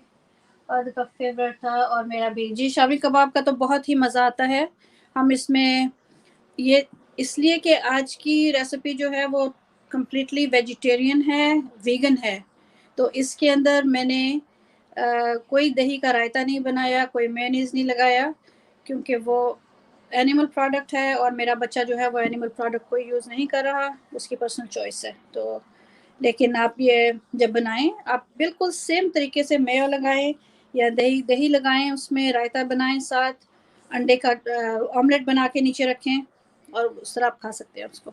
और का फेवरेट था और मेरा भी। जी, शामी कबाब का तो बहुत ही मज़ा आता है। हम इसमें ये इसलिए कि आज की रेसिपी जो है वो कम्प्लीटली वेजिटेरियन है, वीगन है। तो इसके अंदर मैंने कोई दही का रायता नहीं बनाया, कोई मेयोनीज़ नहीं लगाया, क्योंकि वो एनिमल प्रोडक्ट है और मेरा बच्चा जो है वो एनिमल प्रोडक्ट कोई यूज़ नहीं कर रहा, उसकी पर्सनल चॉइस है। तो लेकिन आप ये जब बनाएं, आप बिल्कुल सेम तरीके से मेयो लगाएं या दही दही लगाएं, उसमें रायता बनाएं, साथ अंडे का ऑमलेट बना के नीचे रखें और उस तरह आप खा सकते हैं उसको,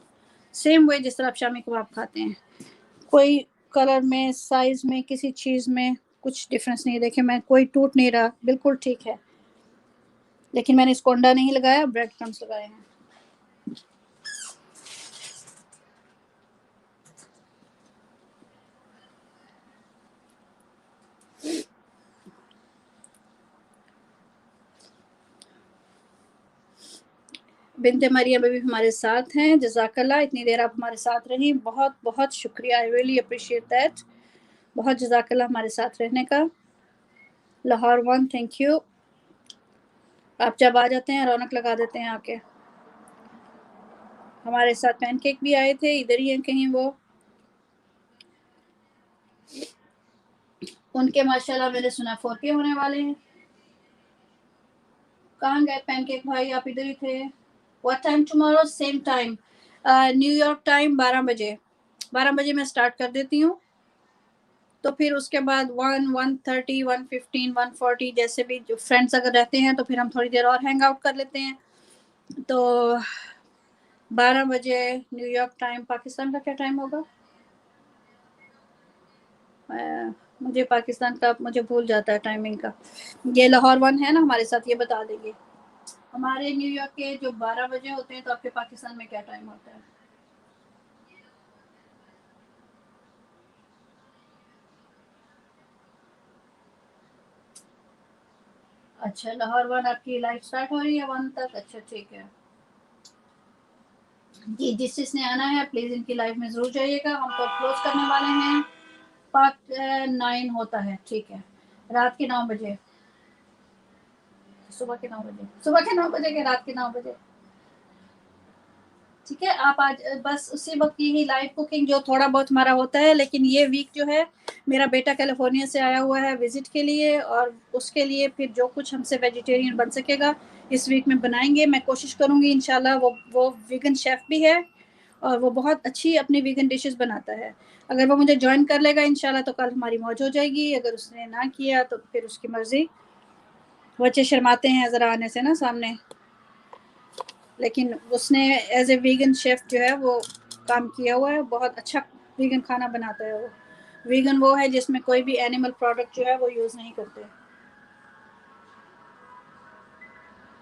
सेम वे जिस तरह आप शामी कबाब खाते हैं। कोई कलर में, साइज में, किसी चीज़ में कुछ डिफरेंस नहीं है। देखिए मैं कोई टूट नहीं रहा, बिल्कुल ठीक है। लेकिन मैंने इसको अंडा नहीं लगाया, ब्रेड क्रम्स लगाए हैं। बिनते मरियम भी हमारे साथ हैं। जज़ाकल्लाह, इतनी देर आप हमारे साथ रही, बहुत बहुत शुक्रिया। आई रियली अप्रिशिएट दैट। बहुत जज़ाकल्लाह हमारे साथ रहने का। Lahore one, thank you. आप जब आ जाते हैं रौनक लगा देते हैं आके। हमारे साथ पैनकेक भी आए थे, इधर ही हैं कहीं वो। उनके माशाल्लाह मैंने सुना 4K होने वाले हैं। कहाँ गए पैनकेक भाई? आप इधर ही थे। What time tomorrow? Same time, New York time 12 बजे। 12 बजे मैं स्टार्ट कर देती हूँ, तो फिर उसके बाद 1:30, 1:15, 1:40 जैसे भी जो फ्रेंड्स अगर रहते हैं तो फिर हम थोड़ी देर और हैंग आउट कर लेते हैं। तो 12 बजे न्यूयॉर्क टाइम। पाकिस्तान का क्या टाइम होगा? मुझे पाकिस्तान का मुझे भूल जाता है टाइमिंग का। ये लाहौर वन है ना हमारे साथ, ये बता देंगे। हमारे न्यूयॉर्क के जो 12 बजे होते हैं, तो आपके पाकिस्तान में क्या टाइम होता है? अच्छा, लाहौर वन आपकी लाइव स्टार्ट हो रही है 1 तक। अच्छा ठीक है जी। जिसने आना है प्लीज़ इनकी लाइव में ज़रूर जाइएगा। हम तो क्लोज करने वाले हैं। पार्ट 9 होता है, ठीक है। रात के 9 बजे, सुबह के 9 बजे, सुबह के 9 बजे के रात के 9 बजे। ठीक है, आप आज बस उसी वक्त की ही लाइव कुकिंग जो थोड़ा बहुत हमारा होता है। लेकिन ये वीक जो है मेरा बेटा कैलिफोर्निया से आया हुआ है विजिट के लिए, और उसके लिए फिर जो कुछ हमसे वेजिटेरियन बन सकेगा इस वीक में बनाएंगे। मैं कोशिश करूंगी इंशाल्लाह। वो वीगन शेफ़ भी है और वो बहुत अच्छी अपनी वीगन डिशेस बनाता है। अगर वो मुझे ज्वाइन कर लेगा इंशाल्लाह तो कल हमारी मौज हो जाएगी। अगर उसने ना किया तो फिर उसकी मर्ज़ी। बच्चे शर्माते हैं ज़रा आने से ना सामने, लेकिन उसने एज ए वीगन शेफ़ जो है वो काम किया हुआ है। बहुत अच्छा वीगन खाना बनाता है वो। वीगन वो है जिसमें कोई भी एनिमल प्रोडक्ट जो है वो यूज़ नहीं करते।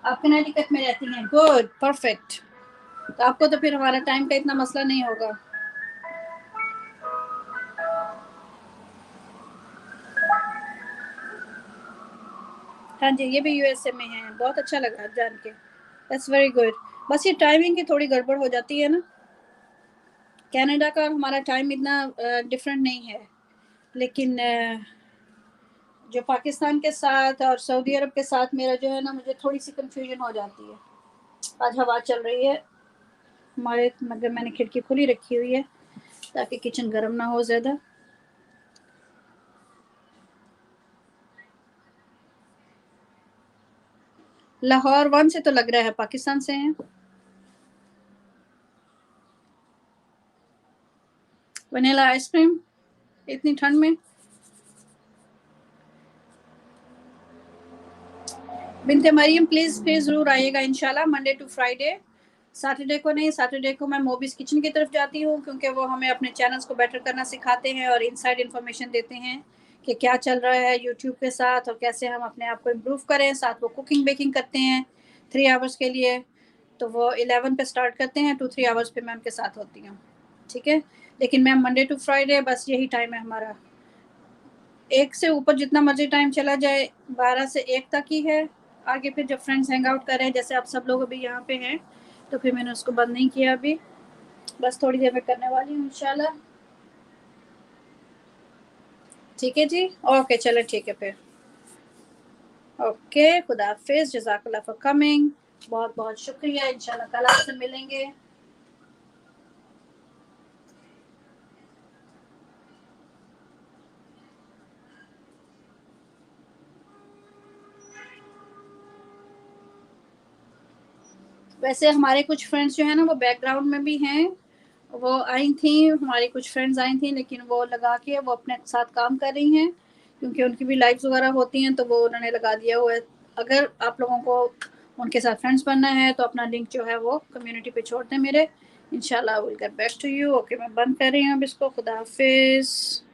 आप कनेटिकट में रहती हैं, गुड, परफेक्ट। तो आपको तो फिर हमारा टाइम का इतना मसला नहीं होगा। हाँ जी, ये भी यूएसए में है। बहुत अच्छा लगा जान के। That's very good. बस ये टाइमिंग की थोड़ी गड़बड़ हो जाती है ना। कनाडा का हमारा टाइम इतना डिफरेंट नहीं है, लेकिन जो पाकिस्तान के साथ और सऊदी अरब के साथ मेरा जो है ना, मुझे थोड़ी सी कंफ्यूजन हो जाती है। आज हवा चल रही है हमारे, मतलब मैंने खिड़की खुली रखी हुई है ताकि किचन गर्म ना हो ज़्यादा। लाहौर वन से तो लग रहा है पाकिस्तान से हैं। वनीला आइसक्रीम इतनी ठंड में। बिनते मरियम प्लीज़ फिर ज़रूर आइएगा इंशाल्लाह, मंडे टू फ्राइडे। सैटरडे को नहीं, सैटरडे को मैं मोबीज़ किचन की तरफ जाती हूँ, क्योंकि वो हमें अपने चैनल्स को बेटर करना सिखाते हैं और इनसाइड इन्फॉर्मेशन देते हैं कि क्या चल रहा है यूट्यूब के साथ और कैसे हम अपने आप को इम्प्रूव करें। साथ वो कुकिंग बेकिंग करते हैं 3 आवर्स के लिए, तो वो 11 पे स्टार्ट करते हैं, 2-3 आवर्स पे मैं उनके साथ होती हूँ। ठीक है, लेकिन मैम मंडे टू फ्राइडे बस यही टाइम है हमारा। एक से ऊपर जितना मर्जी टाइम चला जाए, 12 से 1 तक ही है। आगे फिर जब फ्रेंड्स हैंग आउट कर रहे हैं, जैसे आप सब लोग अभी यहाँ पे हैं, तो फिर मैंने उसको बंद नहीं किया अभी, बस थोड़ी देर में करने वाली हूँ इंशाल्लाह। ठीक है जी, ओके चलो ठीक है फिर। ओके, खुदा हाफिज, जज़ाकल्लाह फॉर कमिंग। बहुत बहुत शुक्रिया, इंशाल्लाह कल आपसे मिलेंगे। वैसे हमारे कुछ फ्रेंड्स जो है ना वो बैकग्राउंड में भी हैं, वो आई थी, हमारी कुछ फ्रेंड्स आई थी, लेकिन वो लगा के वो अपने साथ काम कर रही हैं, क्योंकि उनकी भी लाइव्स वगैरह होती हैं, तो वो उन्होंने लगा दिया हुआ है। अगर आप लोगों को उनके साथ फ्रेंड्स बनना है तो अपना लिंक जो है वो कम्युनिटी पे छोड़ दें मेरे, इंशाल्लाह I will get back to you. Okay, मैं बंद कर रही हूँ अब इसको। खुदा हाफिज़।